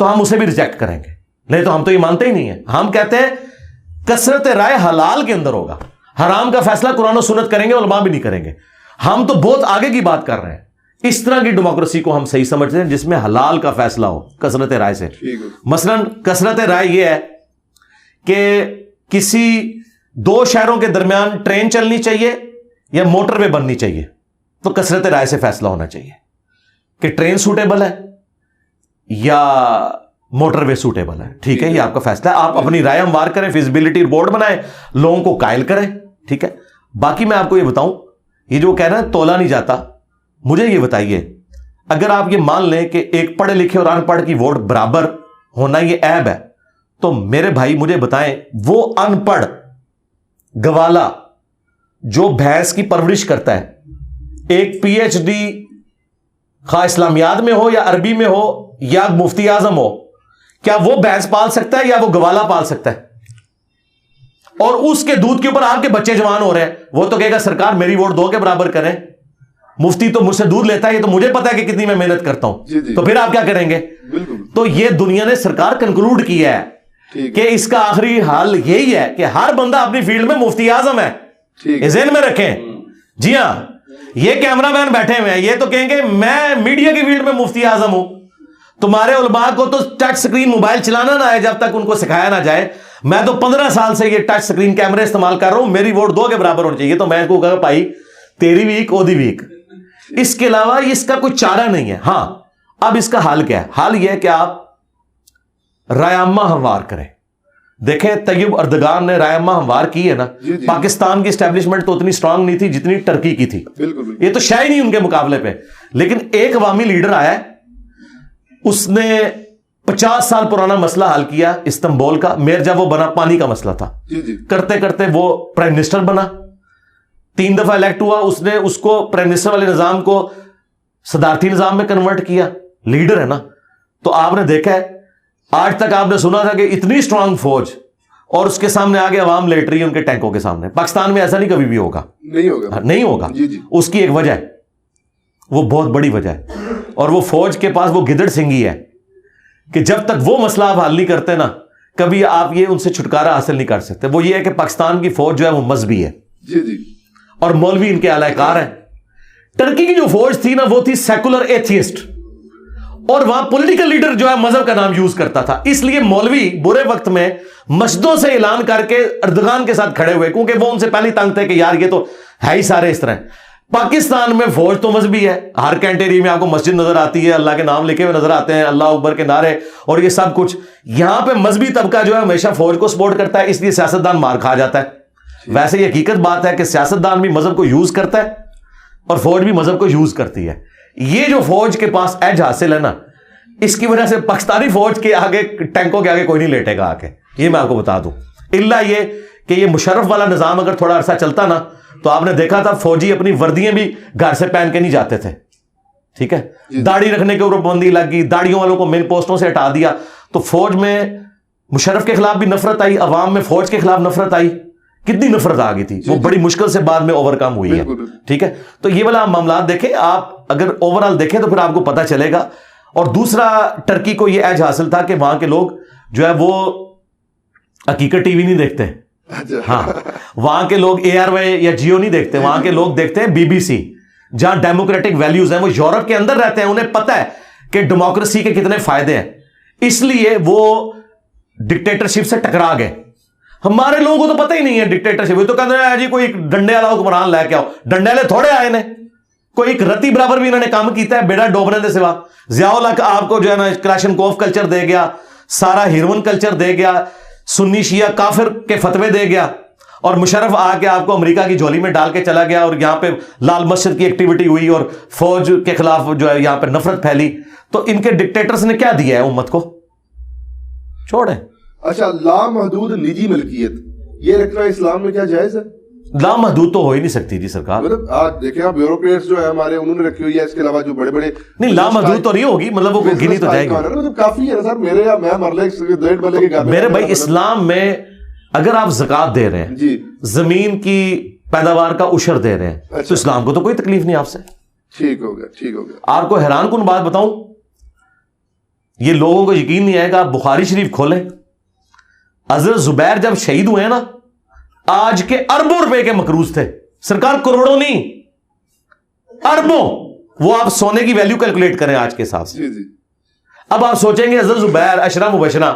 S1: تو ہم اسے بھی ریجیکٹ کریں گے, نہیں تو ہم تو یہ مانتے ہی نہیں ہیں. ہم کہتے ہیں کثرت رائے حلال کے اندر ہوگا, حرام کا فیصلہ قرآن و سنت کریں گے, علماء بھی نہیں کریں گے. ہم تو بہت آگے کی بات کر رہے ہیں. اس طرح کی ڈیموکریسی کو ہم صحیح سمجھتے ہیں جس میں حلال کا فیصلہ ہو کثرت رائے سے. مثلا کثرت رائے یہ ہے کہ کسی دو شہروں کے درمیان ٹرین چلنی چاہیے یا موٹر وے بننی چاہیے, تو کثرت رائے سے فیصلہ ہونا چاہیے کہ ٹرین سوٹیبل ہے یا موٹر وے سوٹیبل ہے. ٹھیک ہے, یہ آپ کا فیصلہ ہے, آپ اپنی رائے ہموار کریں, فیزیبلٹی رپورٹ بنائیں, لوگوں کو قائل کریں. ٹھیک ہے, باقی میں آپ کو یہ بتاؤں, یہ جو کہہ رہے ہیں تولا نہیں جاتا, مجھے یہ بتائیے اگر آپ یہ مان لیں کہ ایک پڑھے لکھے اور ان پڑھ کی ووٹ برابر ہونا یہ عیب ہے, تو میرے بھائی مجھے بتائیں وہ ان پڑھ گوالا جو بھینس کی پرورش کرتا ہے, ایک پی ایچ ڈی خواہ اسلامیات میں ہو یا عربی میں ہو یا مفتی اعظم ہو, کیا وہ بھینس پال سکتا ہے یا وہ گوالا پال سکتا ہے؟ اور اس کے دودھ کے اوپر آپ کے بچے جوان ہو رہے ہیں, وہ تو کہے گا سرکار میری ووٹ دو کے برابر کریں, مفتی تو مجھ سے دودھ لیتا ہے, یہ تو مجھے پتا ہے کہ کتنی میں محنت کرتا ہوں. تو پھر آپ کیا کریں گے؟ تو یہ دنیا نے سرکار کنکلوڈ کیا ہے کہ اس کا آخری حال یہی ہے کہ ہر بندہ اپنی فیلڈ میں مفتی اعظم ہے. ذہن میں رکھیں. جی ہاں, یہ کیمرہ مین بیٹھے ہوئے ہیں, یہ تو کہیں گے میں میڈیا کی فیلڈ میں مفتی اعظم ہوں. تمہارے علماء کو تو ٹچ سکرین موبائل چلانا نہ ہے جب تک ان کو سکھایا نہ جائے. میں تو 15 سال سے یہ ٹچ سکرین کیمرے استعمال کر رہا ہوں, میری ووٹ دو کے برابر ہونی چاہیے. تو میں کو کہا بھائی تیری ویک اودی ویک, اس کے علاوہ اس کا کوئی چارہ نہیں ہے. ہاں اب اس کا حال کیا ہے؟ حال یہ ہے کہ آپ رائے عامہ ہموار کریں. دیکھیں طیب اردگان نے رائے عامہ ہموار کی ہے نا, پاکستان کی اسٹیبلشمنٹ تو اتنی سٹرانگ نہیں تھی جتنی ٹرکی کی تھی, یہ تو شاید نہیں ان کے مقابلے پہ. لیکن ایک عوامی لیڈر آیا ہے, اس نے 50 سال پرانا مسئلہ حل کیا استنبول کا. میر جب وہ بنا پانی کا مسئلہ تھا, کرتے کرتے وہ پرائم منسٹر بنا, 3 دفعہ الیکٹ ہوا, اس نے اس کو پرائم منسٹر والے نظام کو صدارتی نظام میں کنورٹ کیا. لیڈر ہے نا. تو آپ نے دیکھا ہے آج تک آپ نے سنا تھا کہ اتنی سٹرانگ فوج اور اس کے سامنے آگے عوام لیٹ رہی ہے ان کے ٹینکوں کے سامنے. پاکستان میں ایسا نہیں کبھی بھی ہوگا, نہیں ہوگا. اس کی ایک وجہ ہے, وہ بہت بڑی وجہ ہے, اور وہ فوج کے پاس وہ گدڑ سنگھی ہے کہ جب تک وہ مسئلہ آپ حل نہیں کرتے نا, کبھی آپ یہ ان سے چھٹکارا حاصل نہیں کر سکتے. وہ یہ ہے کہ پاکستان کی فوج جو ہے وہ مذہبی ہے اور مولوی ان کے اعلی کار ہیں. ٹرکی کی جو فوج تھی نا وہ تھی سیکولر ایتھیسٹ, اور وہاں پولیٹیکل لیڈر جو ہے مذہب کا نام یوز کرتا تھا. اس لیے مولوی برے وقت میں مسجدوں سے اعلان کر کے اردگان کے ساتھ کھڑے ہوئے, کیونکہ وہ ان سے پہلے تنگ تھے کہ یار یہ تو ہے ہی سارے اس طرح. پاکستان میں فوج تو مذہبی ہے, ہر کینٹری میں آپ کو مسجد نظر آتی ہے, اللہ کے نام لکھے ہوئے نظر آتے ہیں, اللہ اکبر کے نعرے اور یہ سب کچھ. یہاں پہ مذہبی طبقہ جو ہے ہمیشہ فوج کو سپورٹ کرتا ہے, اس لیے سیاستدان مار کھا جاتا ہے. ویسے یہ حقیقت بات ہے کہ سیاستدان بھی مذہب کو یوز کرتا ہے اور فوج بھی مذہب کو یوز کرتی ہے. یہ جو فوج کے پاس ایج حاصل ہے نا, اس کی وجہ سے پاکستانی فوج کے آگے ٹینکوں کے آگے کوئی نہیں لیٹے گا آ کے, یہ میں آپ کو بتا دوں. الا یہ کہ یہ مشرف والا نظام اگر تھوڑا عرصہ چلتا نا, تو آپ نے دیکھا تھا فوجی اپنی وردیاں بھی گھر سے پہن کے نہیں جاتے تھے. ٹھیک ہے, داڑھی رکھنے کے اوپر پابندی لگ گئی, داڑھیوں والوں کو مین پوسٹوں سے ہٹا دیا. تو فوج میں مشرف کے خلاف بھی نفرت آئی, عوام میں فوج کے خلاف نفرت آئی. کتنی نفرت آ گئی تھی, وہ بڑی مشکل سے بعد میں اوور کم ہوئی ہے. ٹھیک ہے, تو یہ والا معاملات دیکھیں آپ, اگر اوور آل دیکھیں تو پھر آپ کو پتا چلے گا. اور دوسرا, ٹرکی کو یہ ایج حاصل تھا کہ وہاں کے لوگ جو ہے وہ حقیقت ٹی وی نہیں دیکھتے. ہاں, وہاں کے لوگ اے آر وائی یا جیو نہیں دیکھتے, وہاں کے لوگ دیکھتے ہیں بی بی سی, جہاں ڈیموکریٹک ویلیوز ہیں. وہ یورپ کے اندر رہتے ہیں, انہیں پتہ ہے کہ ڈیموکریسی کے کتنے فائدے ہیں, اس لیے وہ ڈکٹیٹرشپ سے ٹکرا گئے. ہمارے لوگوں کو تو پتہ ہی نہیں ہے ڈکٹیٹرشپ, وہ تو کہتے ہیں جی کوئی ڈنڈے والا حکمران لے کے آؤ. ڈنڈے والے تھوڑے آئے نے, کوئی ایک رتی برابر بھی انہوں نے کام کیتا ہے بیڑا ڈوبنے دے سوا. ضیاء الحق آپ کو جو ہے نا کلاشنکوف کلچر دے گیا, سارا ہیروئن کلچر دے گیا, سنی شیعہ کافر کے فتوے دے گیا, اور مشرف آ کے آپ کو امریکہ کی جھولی میں ڈال کے چلا گیا اور یہاں پہ لال مسجد کی ایکٹیویٹی ہوئی اور فوج کے خلاف جو ہے یہاں پہ نفرت پھیلی, تو ان کے ڈکٹیٹرز نے کیا دیا ہے امت کو؟ چھوڑیں.
S2: اچھا, لامحدود نجی ملکیت یہ رکھنا اسلام میں کیا جائز ہے؟
S1: لامحدود تو ہو ہی نہیں سکتی جی سرکار.
S2: مطلب آج دیکھیں آپ بیوروکریٹس جو ہے ہمارے, انہوں نے رکھی ہوئی ہے, اس کے علاوہ جو بڑے بڑے
S1: نہیں لامحدود تو نہیں ہوگی, مطلب وہ گنی تو جائے گی.
S2: مطلب کافی ہے سر. میرے یا میں مرلے ڈیڑھ مرلے کے گھر
S1: میرے بھائی اسلام میں اگر آپ زکوٰۃ دے رہے ہیں
S2: جی,
S1: زمین کی پیداوار کا عشر دے رہے ہیں تو اسلام کو تو کوئی تکلیف نہیں آپ سے.
S2: ٹھیک ہو گیا, ٹھیک ہو گیا.
S1: آپ کو حیران کن بات بتاؤں, یہ لوگوں کو یقین نہیں آئے گا, آپ بخاری شریف کھولیں, حضرت زبیر جب شہید ہوئے نا, آج کے اربوں روپے کے مقروض تھے سرکار, کروڑوں نہیں اربوں. وہ آپ سونے کی ویلیو کیلکولیٹ کریں آج کے حساب سے.
S2: جی جی.
S1: اب آپ سوچیں گے حضرت زبیر عشرہ مبشرہ,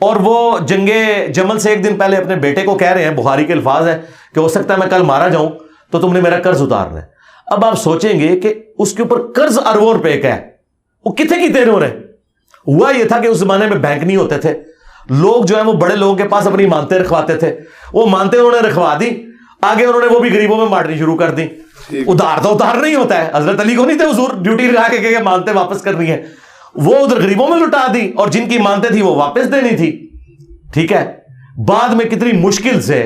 S1: اور وہ جنگ جمل سے ایک دن پہلے اپنے بیٹے کو کہہ رہے ہیں, بخاری کے الفاظ ہیں کہ ہو سکتا ہے میں کل مارا جاؤں تو تم نے میرا قرض اتارنا ہے. اب آپ سوچیں گے کہ اس کے اوپر قرض اربوں روپے کا ہے, وہ کتنے کی دے رہے ہیں. ہوا یہ تھا کہ اس زمانے میں بینک نہیں ہوتے تھے, لوگ جو ہے وہ بڑے لوگوں کے پاس اپنی مانتے رکھواتے تھے, وہ مانتے انہوں نے رکھوا دی, آگے انہوں نے وہ بھی غریبوں میں بانٹنی شروع کر دی. ادھار تو ادھار نہیں ہوتا ہے, حضرت علی کو نہیں تھے حضور ڈیوٹی لگا کے کہ مانتے واپس کرنی ہے, وہ ادھر غریبوں میں لٹا دی, اور جن کی مانتے تھی وہ واپس دینی تھی. ٹھیک ہے, بعد میں کتنی مشکل سے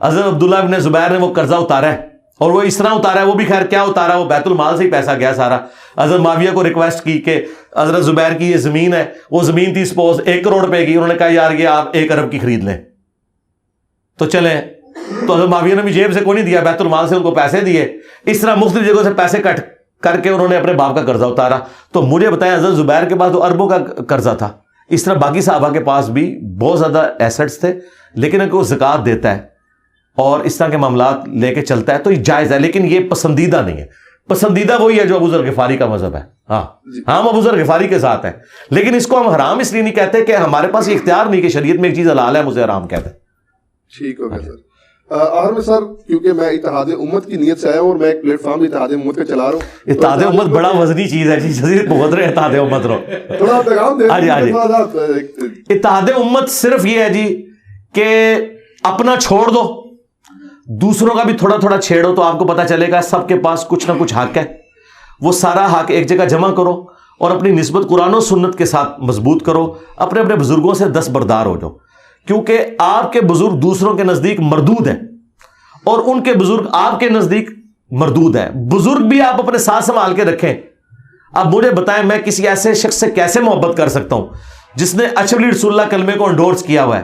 S1: حضرت عبداللہ ابن زبیر نے وہ قرضہ اتارا ہے, اور وہ اس طرح اتارا ہے, وہ بھی خیر کیا اتارا, وہ بیت المال سے ہی پیسہ گیا سارا. حضرت معاویہ کو ریکویسٹ کی کہ حضرت زبیر کی یہ زمین ہے, وہ زمین تھی سپوز 1 کروڑ روپے کی, انہوں نے کہا یار یہ آپ 1 ارب کی خرید لیں تو چلیں. تو حضرت معاویہ نے بھی جیب سے کوئی نہیں دیا, بیت المال سے ان کو پیسے دیے. اس طرح مختلف جگہوں سے پیسے کٹ کر کے انہوں نے اپنے باپ کا قرضہ اتارا. تو مجھے بتائیں حضرت زبیر کے پاس تو اربوں کا قرضہ تھا, اس طرح باقی صحابہ کے پاس بھی بہت زیادہ ایسٹس تھے, لیکن اگر وہ زکوٰۃ دیتا ہے اور اس طرح کے معاملات لے کے چلتا ہے تو یہ جائز ہے, لیکن یہ پسندیدہ نہیں ہے. پسندیدہ وہی ہے جو ابو ذر غفاری کا مذہب ہے. ہاں ہم ابو ذر غفاری کے ساتھ ہیں, لیکن اس کو ہم حرام اس لیے نہیں کہتے کہ ہمارے پاس یہ اختیار نہیں کہ شریعت میں ایک چیز حلال ہے مجھے حرام کہتے ہیں.
S2: ٹھیک ہو گیا سر. آخر میں سر, کیونکہ میں اتحاد امت کی نیت سے آیا ہوں اور میں ایک پلیٹ فارم اتحاد امت کا چلا رہا ہوں.
S1: اتحاد امت بڑا وزنی چیز ہے جی, جزیر بہت رہے اتحاد امت رو
S2: تھوڑا پیغام دیں.
S1: اتحاد امت صرف یہ ہے جی کہ اپنا چھوڑ دو, دوسروں کا بھی تھوڑا تھوڑا چھیڑو, تو آپ کو پتا چلے گا سب کے پاس کچھ نہ کچھ حق ہے. وہ سارا حق ایک جگہ جمع کرو اور اپنی نسبت قرآن و سنت کے ساتھ مضبوط کرو, اپنے اپنے بزرگوں سے دستبردار ہو جاؤ, کیونکہ آپ کے بزرگ دوسروں کے نزدیک مردود ہیں اور ان کے بزرگ آپ کے نزدیک مردود ہیں. بزرگ بھی آپ اپنے ساتھ سنبھال کے رکھیں. اب مجھے بتائیں میں کسی ایسے شخص سے کیسے محبت کر سکتا ہوں جس نے اشرف علی رسول اللہ کلمے کو انڈورس کیا ہوا ہے,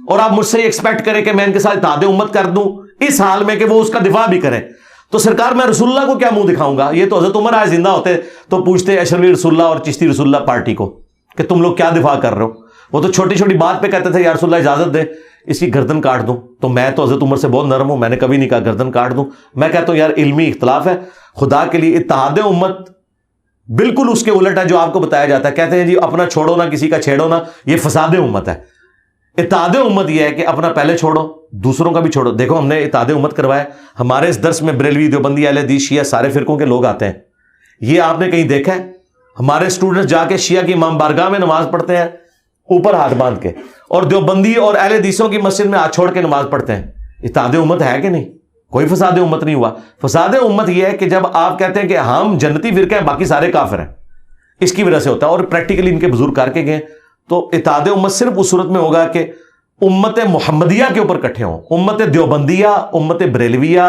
S1: اور آپ مجھ سے یہ ایکسپیکٹ کریں کہ میں ان کے ساتھ اتحاد امت کر دوں اس حال میں کہ وہ اس کا دفاع بھی کریں. تو سرکار میں رسول اللہ کو کیا منہ دکھاؤں گا؟ یہ تو حضرت عمر آج زندہ ہوتے تو پوچھتے اشرف علی رسول اللہ اور چشتی رسول اللہ پارٹی کو کہ تم لوگ کیا دفاع کر رہے ہو. وہ تو چھوٹی چھوٹی بات پہ کہتے تھے یا رسول اللہ اجازت دے اس کی گردن کاٹ دوں. تو میں تو حضرت عمر سے بہت نرم ہوں, میں نے کبھی نہیں کہا گردن کاٹ دوں. میں کہتا ہوں یار علمی اختلاف ہے, خدا کے لیے اتحاد امت بالکل اس کے الٹ ہے جو آپ کو بتایا جاتا ہے. کہتے ہیں جی اپنا چھوڑو نہ کسی کا چھیڑو نہ, یہ فساد امت ہے. اتحاد امت یہ ہے کہ اپنا پہلے چھوڑو دوسروں کا بھی چھوڑو. دیکھو ہم نے اتحاد امت کروایا, ہمارے اس درس میں بریلوی دیوبندی اہل حدیث شیعہ سارے فرقوں کے لوگ آتے ہیں. یہ آپ نے کہیں دیکھا ہے؟ ہمارے اسٹوڈنٹس جا کے شیعہ کی امام بارگاہ میں نماز پڑھتے ہیں اوپر ہاتھ باندھ کے, اور دیوبندی اور اہل حدیثوں کی مسجد میں ہاتھ چھوڑ کے نماز پڑھتے ہیں. اتحاد امت ہے کہ نہیں؟ کوئی فساد امت نہیں ہوا. فساد امت یہ ہے کہ جب آپ کہتے ہیں کہ ہم جنتی فرقہ ہیں باقی سارے کافر ہیں, اس کی وجہ سے ہوتا ہے. اور پریکٹیکلی ان کے بزرگ کر کے گئے. تو اتحاد امت صرف اس صورت میں ہوگا کہ امت محمدیہ کے اوپر کٹھے ہوں. امت دیوبندیہ, امت بریلویہ,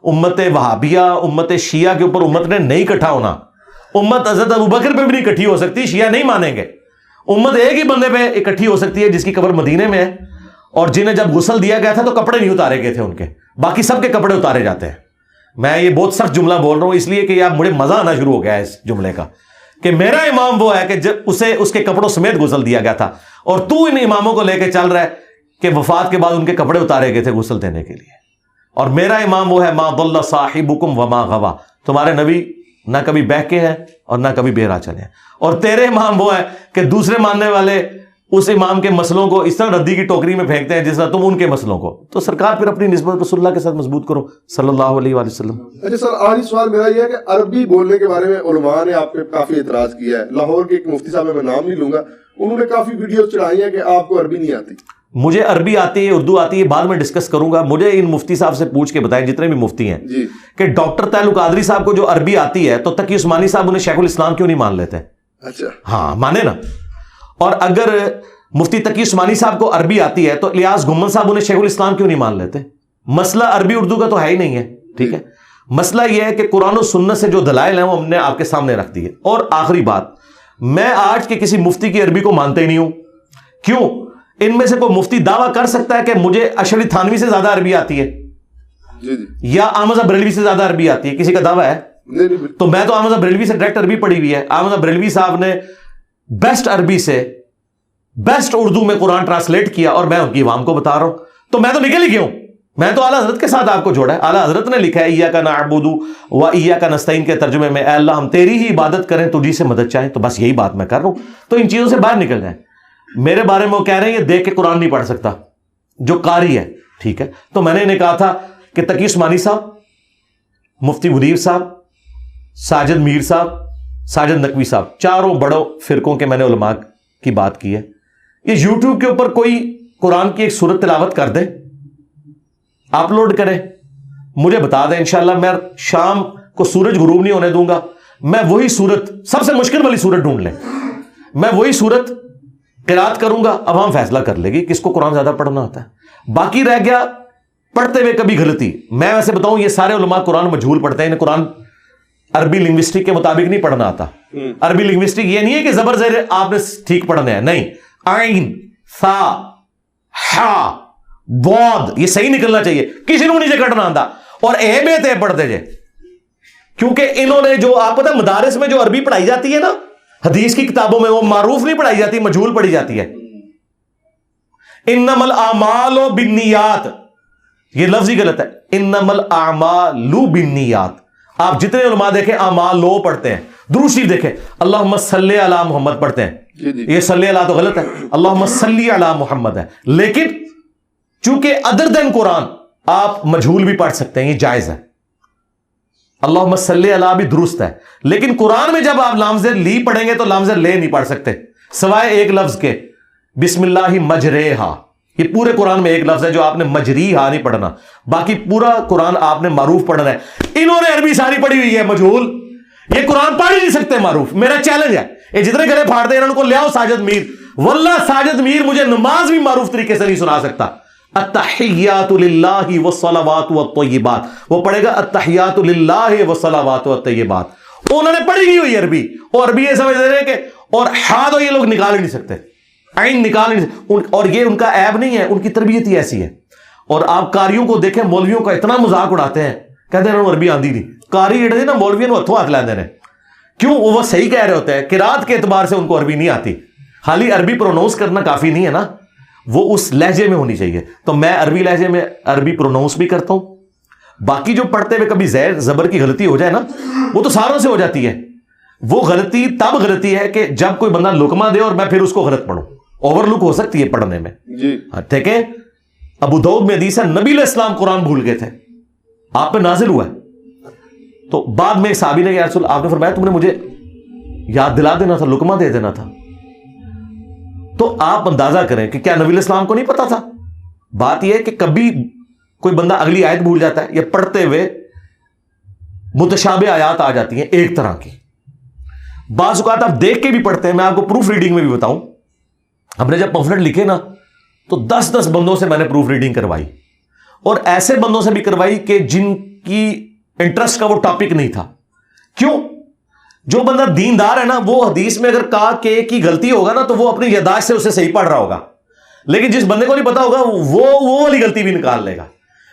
S1: امت وہابیہ, امت شیعہ کے اوپر امت نے نہیں کٹھا ہونا. امت حضرت ابوبکر پہ بھی نہیں اکٹھی ہو سکتی, شیعہ نہیں مانیں گے. امت ایک ہی بندے پہ اکٹھی ہو سکتی ہے جس کی قبر مدینے میں ہے, اور جنہیں جب غسل دیا گیا تھا تو کپڑے نہیں اتارے گئے تھے ان کے, باقی سب کے کپڑے اتارے جاتے ہیں. میں یہ بہت سخت جملہ بول رہا ہوں اس لیے کہ یار مجھے مزہ آنا شروع ہو گیا ہے اس جملے کا, کہ میرا امام وہ ہے کہ جب اسے اس کے کپڑوں سمیت غسل دیا گیا تھا, اور تو ان اماموں کو لے کے چل رہا ہے کہ وفات کے بعد ان کے کپڑے اتارے گئے تھے غسل دینے کے لیے. اور میرا امام وہ ہے ما ضل صاحبکم وما غوا, تمہارے نبی نہ کبھی بہکے ہیں اور نہ کبھی بہرا چلے ہیں. اور تیرے امام وہ ہے کہ دوسرے ماننے والے اس امام کے مسئلوں کو اس طرح ردی کی ٹوکری میں پھینکتے ہیں جس طرح تم ان کے مسئلوں کو. تو سرکار پھر اپنی نسبت رسول اللہ کے ساتھ مضبوط کرو صلی اللہ علیہ وآلہ وسلم.
S2: اچھا سر, آخری سوال میرا یہ ہے کہ عربی بولنے کے بارے میں علماء نے آپ پہ کافی اعتراض کیا ہے. لاہور کے ایک مفتی صاحب, میں نام نہیں لوں گا, انہوں نے کافی ویڈیوز چڑھائی ہیں کہ آپ کو عربی نہیں آتی.
S1: مجھے عربی آتی ہے, اردو آتی ہے, بعد میں ڈسکس کروں گا. مجھے ان مفتی صاحب سے پوچھ کے بتائیں, جتنے بھی مفتی ہیں, کہ ڈاکٹر طاہر القادری صاحب کو جو عربی آتی ہے تو تقی عثمانی صاحب انہیں شیخ الاسلام کیوں نہیں مان لیتے؟
S2: اچھا
S1: ہاں مانے نا. اور اگر مفتی تقی عثمانی صاحب کو عربی آتی ہے تو الیاس گھمن صاحب انہیں شیخ الاسلام کیوں نہیں مان لیتے؟ مسئلہ عربی اردو کا تو ہے ہی نہیں ہے, ٹھیک ہے. مسئلہ یہ ہے کہ قرآن و سنت سے جو دلائل ہیں وہ ہم نے آپ کے سامنے رکھ دیے. اور آخری بات, میں آج کے کسی مفتی کی عربی کو مانتے ہی نہیں ہوں. کیوں؟ ان میں سے کوئی مفتی دعویٰ کر سکتا ہے کہ مجھے اشعری تھانوی سے زیادہ عربی آتی ہے یا احمد بریلوی سے زیادہ عربی آتی ہے؟ کسی کا دعویٰ ہے؟ تو میں تو احمد بریلوی سے ڈائریکٹ عربی پڑھی ہوئی ہے. احمد بریلوی صاحب نے بیسٹ عربی سے بیسٹ اردو میں قرآن ٹرانسلیٹ کیا اور میں ان کی عوام کو بتا رہا ہوں. تو میں تو نکل ہی گیا ہوں. میں تو اعلیٰ حضرت کے ساتھ آپ کو جوڑا ہے. اعلیٰ حضرت نے لکھا ہے ایاک نعبد و ایاک نستعین کے ترجمے میں, اے اللہ ہم تیری ہی عبادت کریں, تجھی سے مدد چاہیں. تو بس یہی بات میں کر رہا ہوں. تو ان چیزوں سے باہر نکل جائیں. میرے بارے میں وہ کہہ رہے ہیں یہ دیکھ کے قرآن نہیں پڑھ سکتا جو قاری ہے, ٹھیک ہے. تو میں نے انہیں کہا تھا کہ تقی عثمانی صاحب, مفتی منیر صاحب, ساجد میر صاحب, ساجد نقوی صاحب, چاروں بڑوں فرقوں کے میں نے علماء کی بات کی ہے. یہ یوٹیوب کے اوپر کوئی قرآن کی ایک سورت تلاوت کر دے, اپلوڈ کریں, مجھے بتا دیں, انشاءاللہ میں شام کو سورج غروب نہیں ہونے دوں گا, میں وہی سورت, سب سے مشکل والی سورت ڈھونڈ لیں, میں وہی سورت قرات کروں گا, عوام فیصلہ کر لے گی کس کو قرآن زیادہ پڑھنا ہوتا ہے. باقی رہ گیا پڑھتے ہوئے کبھی غلطی. میں ویسے بتاؤں یہ سارے علماء قرآن مجہول پڑھتے ہیں, انہیں قرآن عربی لنگوسٹک کے مطابق نہیں پڑھنا آتا. عربی لنگوسٹک یہ نہیں ہے کہ زبر زیر آپ نے ٹھیک پڑھنا ہے, نہیں, عین ثا ہا بود یہ صحیح نکلنا چاہیے, کسی نے نیچے کٹنا آتا. اور اے بے تے پڑھتے جے, کیونکہ انہوں نے جو آپ پتہ مدارس میں جو عربی پڑھائی جاتی ہے نا حدیث کی کتابوں میں, وہ معروف نہیں پڑھائی جاتی, مجہول پڑھی جاتی ہے. انما الاعمال بالنیات, یہ لفظ ہی غلط ہے, انما الاعمال بالنیات. آپ جتنے علماء دیکھیں اعمال لو پڑھتے ہیں, درود شریف دیکھیں اللہم صلی علی محمد پڑھتے ہیں, یہ صلی علی تو غلط ہے, اللہم صلی علی محمد ہے. لیکن چونکہ ادر دین قرآن آپ مجہول بھی پڑھ سکتے ہیں, یہ جائز ہے. اللہم صلی علی بھی درست ہے, لیکن قرآن میں جب آپ لام زیر لی پڑھیں گے تو لام زیر لے نہیں پڑھ سکتے, سوائے ایک لفظ کے, بسم اللہ مجریہا. یہ پورے قرآن میں ایک لفظ ہے جو آپ نے مجریہا نہیں پڑھنا, باقی پورا قرآن آپ نے معروف پڑھنا ہے. انہوں نے عربی ساری پڑھی ہوئی ہے مجہول, یہ قرآن پڑھ ہی نہیں سکتے معروف. میرا چیلنج ہے, یہ جتنے گلے پھاڑتے ہیں انہوں کو لے آؤ ساجد میر. واللہ ساجد میر مجھے نماز بھی معروف طریقے سے نہیں سنا سکتا. التحیات للہ والصلوات والطیبات, وہ پڑھے گا التحیات للہ والصلوات والطیبات. انہوں نے پڑھی نہیں ہوئی عربی, اور عربی یہ سمجھ رہے ہیں کہ, اور ہا تو یہ لوگ نکال ہی نہیں سکتے, عین نکال نہیں سکتے. اور یہ ان کا عیب نہیں ہے, ان کی تربیت ہی ایسی ہے. اور آپ قاریوں کو دیکھیں, مولویوں کا اتنا مذاق اڑاتے ہیں, کہتے ہیں عربی آندی نہیں. قاری اڑے نا مولویوں کو ہتھوں ہاتھ لیندے ہیں. کیوں؟ وہ صحیح کہہ رہے ہوتے ہیں, قرات کے اعتبار سے ان کو عربی نہیں آتی. خالی عربی پروناؤنس کرنا کافی نہیں ہے نا, وہ اس لہجے میں ہونی چاہیے. تو میں عربی لہجے میں عربی پروناؤنس بھی کرتا ہوں. باقی جو پڑھتے ہوئے کبھی زیر زبر کی غلطی ہو جائے نا, وہ تو ساروں سے ہو جاتی ہے. وہ غلطی تب غلطی ہے کہ جب کوئی بندہ لقمہ دے اور میں پھر اس کو غلط پڑھوں. اوور لک ہو سکتی ہے پڑھنے میں. ٹھیک ہے, ابو داؤد میں حدیث ہے نبی علیہ السلام قرآن بھول گئے تھے, آپ پہ نازل ہوا ہے. تو بعد میں ایک صحابی نے یا رسول, آپ نے فرمایا تم نے مجھے یاد دلا دینا تھا, لقمہ دے دینا تھا. تو آپ اندازہ کریں کہ کیا نبی علیہ السلام کو نہیں پتا تھا؟ بات یہ ہے کہ کبھی کوئی بندہ اگلی آیت بھول جاتا ہے, یا پڑھتے ہوئے متشابہ آیات آ جاتی ہیں ایک طرح کی. بعض اوقات آپ دیکھ کے بھی پڑھتے ہیں. میں آپ کو پروف ریڈنگ میں بھی بتاؤں, ہم نے جب پمفلٹ لکھے نا تو 10 بندوں سے میں نے پروف ریڈنگ کروائی, اور ایسے بندوں سے بھی کروائی کہ جن کی انٹرسٹ کا وہ ٹاپک نہیں تھا. کیوں؟ جو بندہ دیندار ہے نا, وہ حدیث میں اگر کہا کہ کی غلطی ہوگا نا تو وہ اپنی یادداشت سے اسے صحیح پڑھ رہا ہوگا. لیکن جس بندے کو نہیں پتا ہوگا وہ والی غلطی بھی نکال لے گا.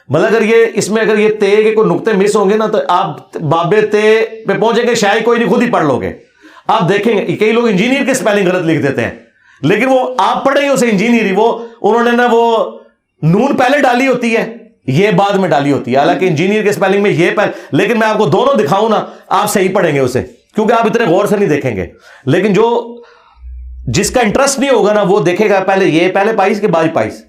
S1: مطلب اگر یہ اس میں اگر یہ تے کے کوئی نقطے مس ہوں گے نا تو آپ بابے تے پہ پہنچیں گے, شاید کوئی نہیں, خود ہی پڑھ لو گے. آپ دیکھیں گے کئی لوگ انجینئر کے سپیلنگ غلط لکھ دیتے ہیں, لیکن وہ آپ پڑھیں گے اسے انجینئر ہی, وہ انہوں نے نا وہ نون پہلے ڈالی ہوتی ہے, یہ بعد میں ڈالی ہوتی ہے. حالانکہ انجینئر کے سپیلنگ میں یہ پہلے, لیکن میں آپ کو دونوں دکھاؤں نا آپ صحیح پڑھیں گے اسے, کیونکہ آپ اتنے غور سے نہیں دیکھیں گے. لیکن جو جس کا انٹرسٹ نہیں ہوگا نا وہ دیکھے گا پہلے یہ پہلے پائس کے بعد پائس.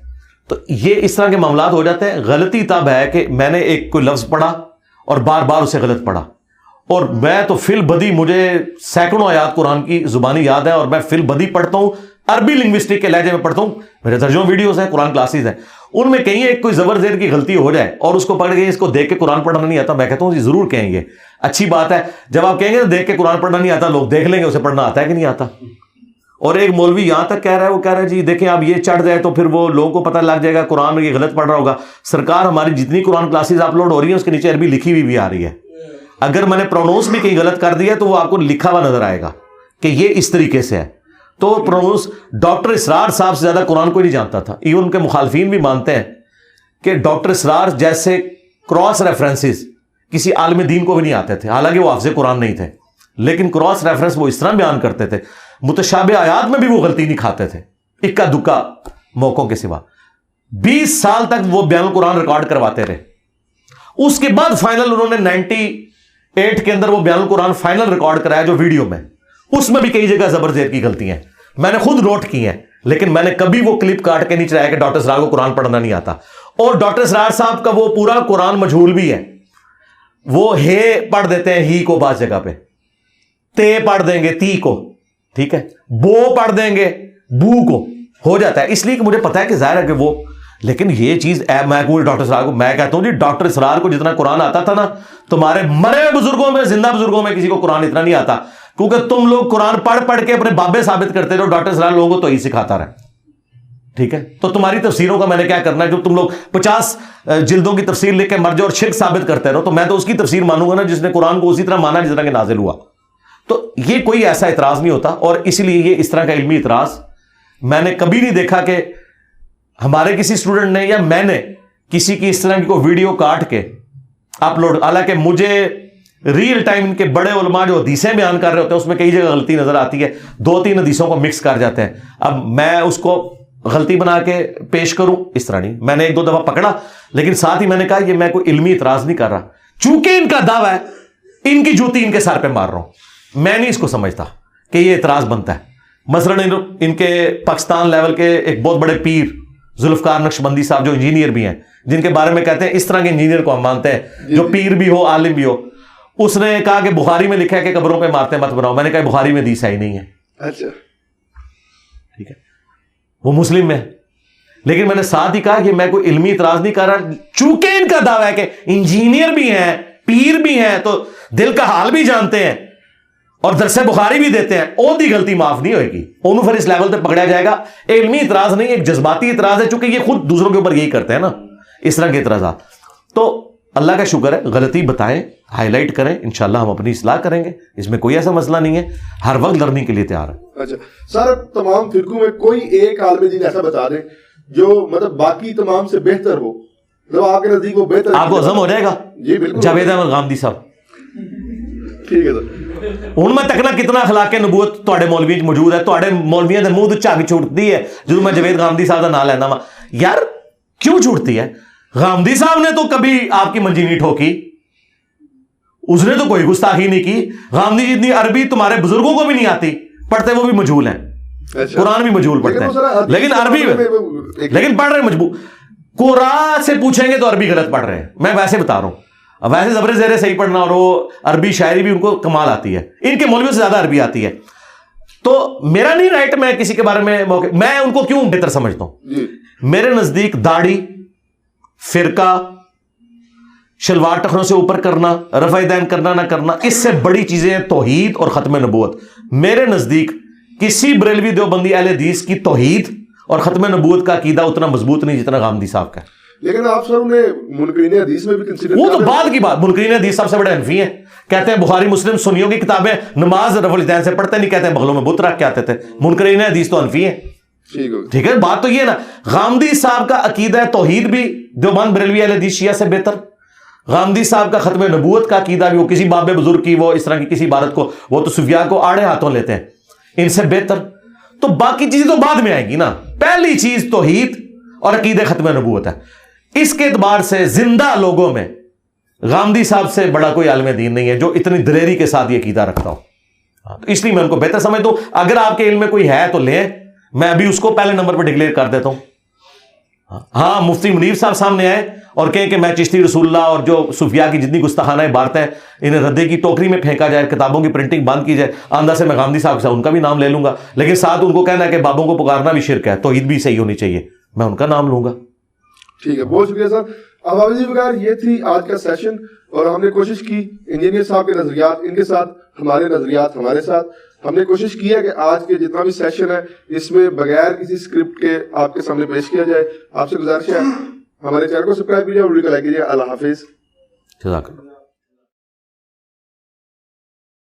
S1: تو یہ اس طرح کے معاملات ہو جاتے ہیں. غلطی تب ہے کہ میں نے ایک کوئی لفظ پڑھا اور بار بار اسے غلط پڑھا, اور میں تو فی البدی مجھے سینکڑوں آیات قرآن کی زبانی یاد ہے, اور میں فی البدی پڑھتا ہوں عربی لنگوسٹک کے لہجے میں پڑھتا ہوں, میرے درجنوں ویڈیوز ہیں, قرآن کلاسز ہیں, ان میں کہیں ایک کوئی زبر زیر کی غلطی ہو جائے اور اس کو پڑھ کے اس کو دیکھ کے قرآن پڑھنا نہیں آتا, میں کہتا ہوں جی ضرور کہیں گے, اچھی بات ہے. جب آپ کہیں گے دیکھ کے قرآن پڑھنا نہیں آتا, لوگ دیکھ لیں گے اسے پڑھنا آتا ہے کہ نہیں آتا. اور ایک مولوی یہاں تک کہہ رہا ہے, وہ کہہ رہا ہے جی دیکھیں آپ یہ چڑھ جائے تو پھر وہ لوگوں کو پتہ لگ جائے گا قرآن میں یہ غلط پڑھ رہا ہوگا. سرکار ہماری جتنی قرآن کلاسز اپلوڈ ہو رہی ہیں اس کے نیچے عربی لکھی ہوئی بھی آ رہی ہے. اگر میں نے پرونونس بھی کہیں غلط کر دیا تو وہ آپ کو لکھا ہوا نظر آئے گا کہ یہ اس طریقے سے ہے. تو پرونونس ڈاکٹر اسرار صاحب سے زیادہ قرآن کوئی نہیں جانتا تھا. ایون ان کے مخالفین بھی مانتے ہیں کہ ڈاکٹر اسرار جیسے کراس ریفرنسز کسی عالم دین کو بھی نہیں آتے تھے, حالانکہ وہ حافظ قرآن نہیں تھے, لیکن کراس ریفرنس وہ اس طرح بیان کرتے تھے. متشابہ آیات میں بھی وہ غلطی نہیں کھاتے تھے اکا دکا موقعوں کے سوا. 20 سال تک وہ بیان القرآن ریکارڈ کرواتے رہے. اس کے بعد فائنل انہوں نے 98 کے اندر وہ بیان القرآن فائنل ریکارڈ کرایا جو ویڈیو میں, اس میں بھی کئی جگہ زبر زیر کی غلطیاں ہیں, میں نے خود نوٹ کی ہیں, لیکن میں نے کبھی وہ کلپ کاٹ کے نہیں چلایا کہ ڈاکٹر اسرار کو قرآن پڑھنا نہیں آتا. اور ڈاکٹر اسرار صاحب کا وہ پورا قرآن مجہول بھی ہے. وہ ہے پڑھ دیتے ہیں ہی کو بعض جگہ پہ, تے پڑھ دیں گے تی کو, ٹھیک ہے, بو پڑھ دیں گے بو کو, ہو جاتا ہے. اس لیے کہ مجھے پتا ہے کہ ظاہر ہے کہ وہ, لیکن یہ چیز میں ڈاکٹر اسرار کو میں کہتا ہوں جی ڈاکٹر اسرار کو جتنا قرآن آتا تھا نا, تمہارے مرے بزرگوں میں زندہ بزرگوں میں کسی کو قرآن اتنا نہیں آتا, کیونکہ تم لوگ قرآن پڑھ کے اپنے بابے ثابت کرتے رہو, ڈاکٹر اسرار لوگوں کو تو ہی سکھاتا رہا. ٹھیک ہے, تو تمہاری تفسیروں کا میں نے کیا کرنا ہے, جو تم لوگ 50 جلدوں کی تفسیر لکھ کے مر جاؤ اور شرک ثابت کرتے رہو, تو میں تو اس کی تفسیر مانوں گا نا جس نے قرآن کو اسی طرح مانا جس طرح کہ نازل ہوا. تو یہ کوئی ایسا اعتراض نہیں ہوتا, اور اسی لیے یہ اس طرح کا علمی اعتراض میں نے کبھی نہیں دیکھا کہ ہمارے کسی اسٹوڈنٹ نے یا میں نے کسی کی اس طرح کی کوئی ویڈیو کاٹ کے اپلوڈ. حالانکہ مجھے ریئل ٹائم ان کے بڑے علماء جو حدیثیں بیان کر رہے ہوتے ہیں اس میں کئی جگہ غلطی نظر آتی ہے, 2-3 حدیثوں کو مکس کر جاتے ہیں. اب میں اس کو غلطی بنا کے پیش کروں اس طرح نہیں, میں نے 1-2 دفعہ پکڑا, لیکن ساتھ ہی میں نے کہا یہ میں کوئی علمی اعتراض نہیں کر رہا, چونکہ ان کا دعویٰ ہے, ان کی جوتی ان کے سر پہ مار رہا ہوں, میں نہیں اس کو سمجھتا کہ یہ اعتراض بنتا ہے. مثلا ان کے پاکستان لیول کے ایک بہت بڑے پیر ذوالفقار نقشبندی صاحب جو انجینئر بھی ہیں, جن کے بارے میں کہتے ہیں اس طرح کے انجینئر کو ہم مانتے ہیں جو پیر بھی ہو عالم بھی ہو, اس نے کہا کہ بخاری میں لکھا ہے کہ قبروں پہ مارتے مت بناؤ. میں نے کہا بخاری میں حدیث ہی نہیں ہے.
S2: اچھا
S1: ٹھیک ہے, وہ مسلم میں, لیکن میں نے ساتھ ہی کہا کہ میں کوئی علمی اعتراض نہیں کر رہا, چونکہ ان کا دعویٰ ہے کہ انجینئر بھی ہیں پیر بھی ہیں تو دل کا حال بھی جانتے ہیں اور درس بخاری بھی دیتے ہیں, اور دی غلطی معاف نہیں ہوئے گی, انہوں پھر اس لیول پہ پکڑا جائے گا. علمی اعتراض نہیں, ایک جذباتی اعتراض ہے, چونکہ یہ خود دوسروں کے اوپر یہی کرتے ہیں نا اس طرح کے اعتراضات. تو اللہ کا شکر ہے, غلطی بتائیں, ہائی لائٹ کریں, انشاءاللہ ہم اپنی اصلاح کریں گے, اس میں کوئی ایسا مسئلہ نہیں ہے, ہر وقت لرننگ کے لیے تیار ہے.
S2: اچھا سر, تمام فرقوں میں کوئی ایک عالم دین ایسا بتا دیں جو مطلب باقی تمام سے بہتر ہو, مطلب آپ کے نزدیک وہ بہتر, آپ
S1: کو عزم ہو جائے گا.
S2: جی بالکل,
S1: جاوید احمد غامدی صاحب,
S2: ٹھیک ہے سر.
S1: ان میں تکنا کتنا اخلاق نبوت تواڈے مولوی موجود ہے, تواڈے مولویاں دے منہ تو جھگ چھوٹتی ہے جدوں میں جاوید غامدی صاحب دا نام لینا وا. یار کیوں چھوٹتی ہے؟ غامدی صاحب نے تو کبھی آپ کی منجی نہیں ٹھوکی, اس نے تو کوئی گستاخی نہیں کی. غامدی جتنی عربی تمہارے بزرگوں کو بھی نہیں آتی, پڑھتے وہ بھی مجہول ہیں, قرآن بھی مجہول پڑھتے ہیں, لیکن عربی لیکن پڑھ رہے مجبور. قرآن سے پوچھیں گے تو عربی غلط پڑھ رہے ہیں, میں ویسے بتا رہا ہوں. ویسے زبر زیرے صحیح پڑھنا اور وہ عربی شاعری بھی ان کو کمال آتی ہے, ان کے مولویوں سے زیادہ عربی آتی ہے. تو میرا نہیں رائٹ میں کسی کے بارے میں میں ان کو کیوں بہتر سمجھتا ہوں. میرے نزدیک داڑھی, فرقہ, شلوار ٹخنوں سے اوپر کرنا, رفع دین کرنا نہ کرنا, اس سے بڑی چیزیں ہیں توحید اور ختم نبوت. میرے نزدیک کسی بریلوی دیوبندی اہل حدیث کی توحید اور ختم نبوت کا عقیدہ اتنا مضبوط نہیں جتنا غامدی صاحب کا.
S2: لیکن آپ سر انہیں منکرین حدیث میں بھی کنسیڈر,
S1: وہ تو بعد کی بات. منکرین حدیث سب سے بڑے حنفی ہیں, کہتے ہیں بخاری مسلم سنیوں کی کتابیں نماز رفع الدین سے پڑھتے نہیں, کہتے ہیں بغلوں میں بت رکھ کے آتے تھے. منکرین حدیث تو حنفی ہیں. ٹھیک ہے, بات تو یہ ہے نا. غامدی صاحب کا عقیدہ توحید بھی دیوبند بریلوی اہل حدیث شیعہ سے بہتر. غامدی صاحب کا ختم نبوت کا عقیدہ بھی, وہ کسی باب بزرگ کی وہ اس طرح کی کسی عبارت کو وہ تو صوفیاء کو آڑے ہاتھوں لیتے ہیں, ان سے بہتر. تو باقی چیزیں تو بعد میں آئیں گی نا, پہلی چیز توحید اور عقیدہ ختم نبوت ہے. اس کے اعتبار سے زندہ لوگوں میں غامدی صاحب سے بڑا کوئی عالم دین نہیں ہے جو اتنی دلیری کے ساتھ یہ عقیدہ رکھتا ہو. تو اس لیے میں ان کو بہتر سمجھتا ہوں. اگر آپ کے علم میں کوئی ہے تو لیں, میں ابھی اس کو پہلے نمبر پہ ڈکلیئر کر دیتا ہوں. ہاں مفتی منیر صاحب سامنے آئے اور کہیں کہ میں چشتی رسول اللہ اور جو صوفیاء کی جتنی گستاخانہ باتیں ہیں انہیں ردے کی ٹوکری میں پھینکا جائے, کتابوں کی پرنٹنگ بند کی جائے, آندہ سے میں غامدی صاحب سے ان کا بھی نام لے لوں گا, لیکن ساتھ ان کو کہنا ہے کہ بابوں کو پکارنا بھی شرک ہے, توحید بھی صحیح ہونی چاہیے, میں ان کا نام لوں گا.
S2: ٹھیک ہے, بہت شکریہ سر. اب حافظ جی بغیر یہ تھی آج کا سیشن, اور ہم نے کوشش کی انجینئر صاحب کے نظریات ان کے ساتھ, ہمارے نظریات ہمارے ساتھ, ہم نے کوشش کی ہے کہ آج کے جتنا بھی سیشن ہے اس میں بغیر کسی اسکرپٹ کے آپ کے سامنے پیش کیا جائے. آپ سے گزارش ہے ہمارے چینل کو سبسکرائب کیجیے اور ویڈیو کو لائک کیجیے. اللہ حافظ.
S1: جزاک اللہ.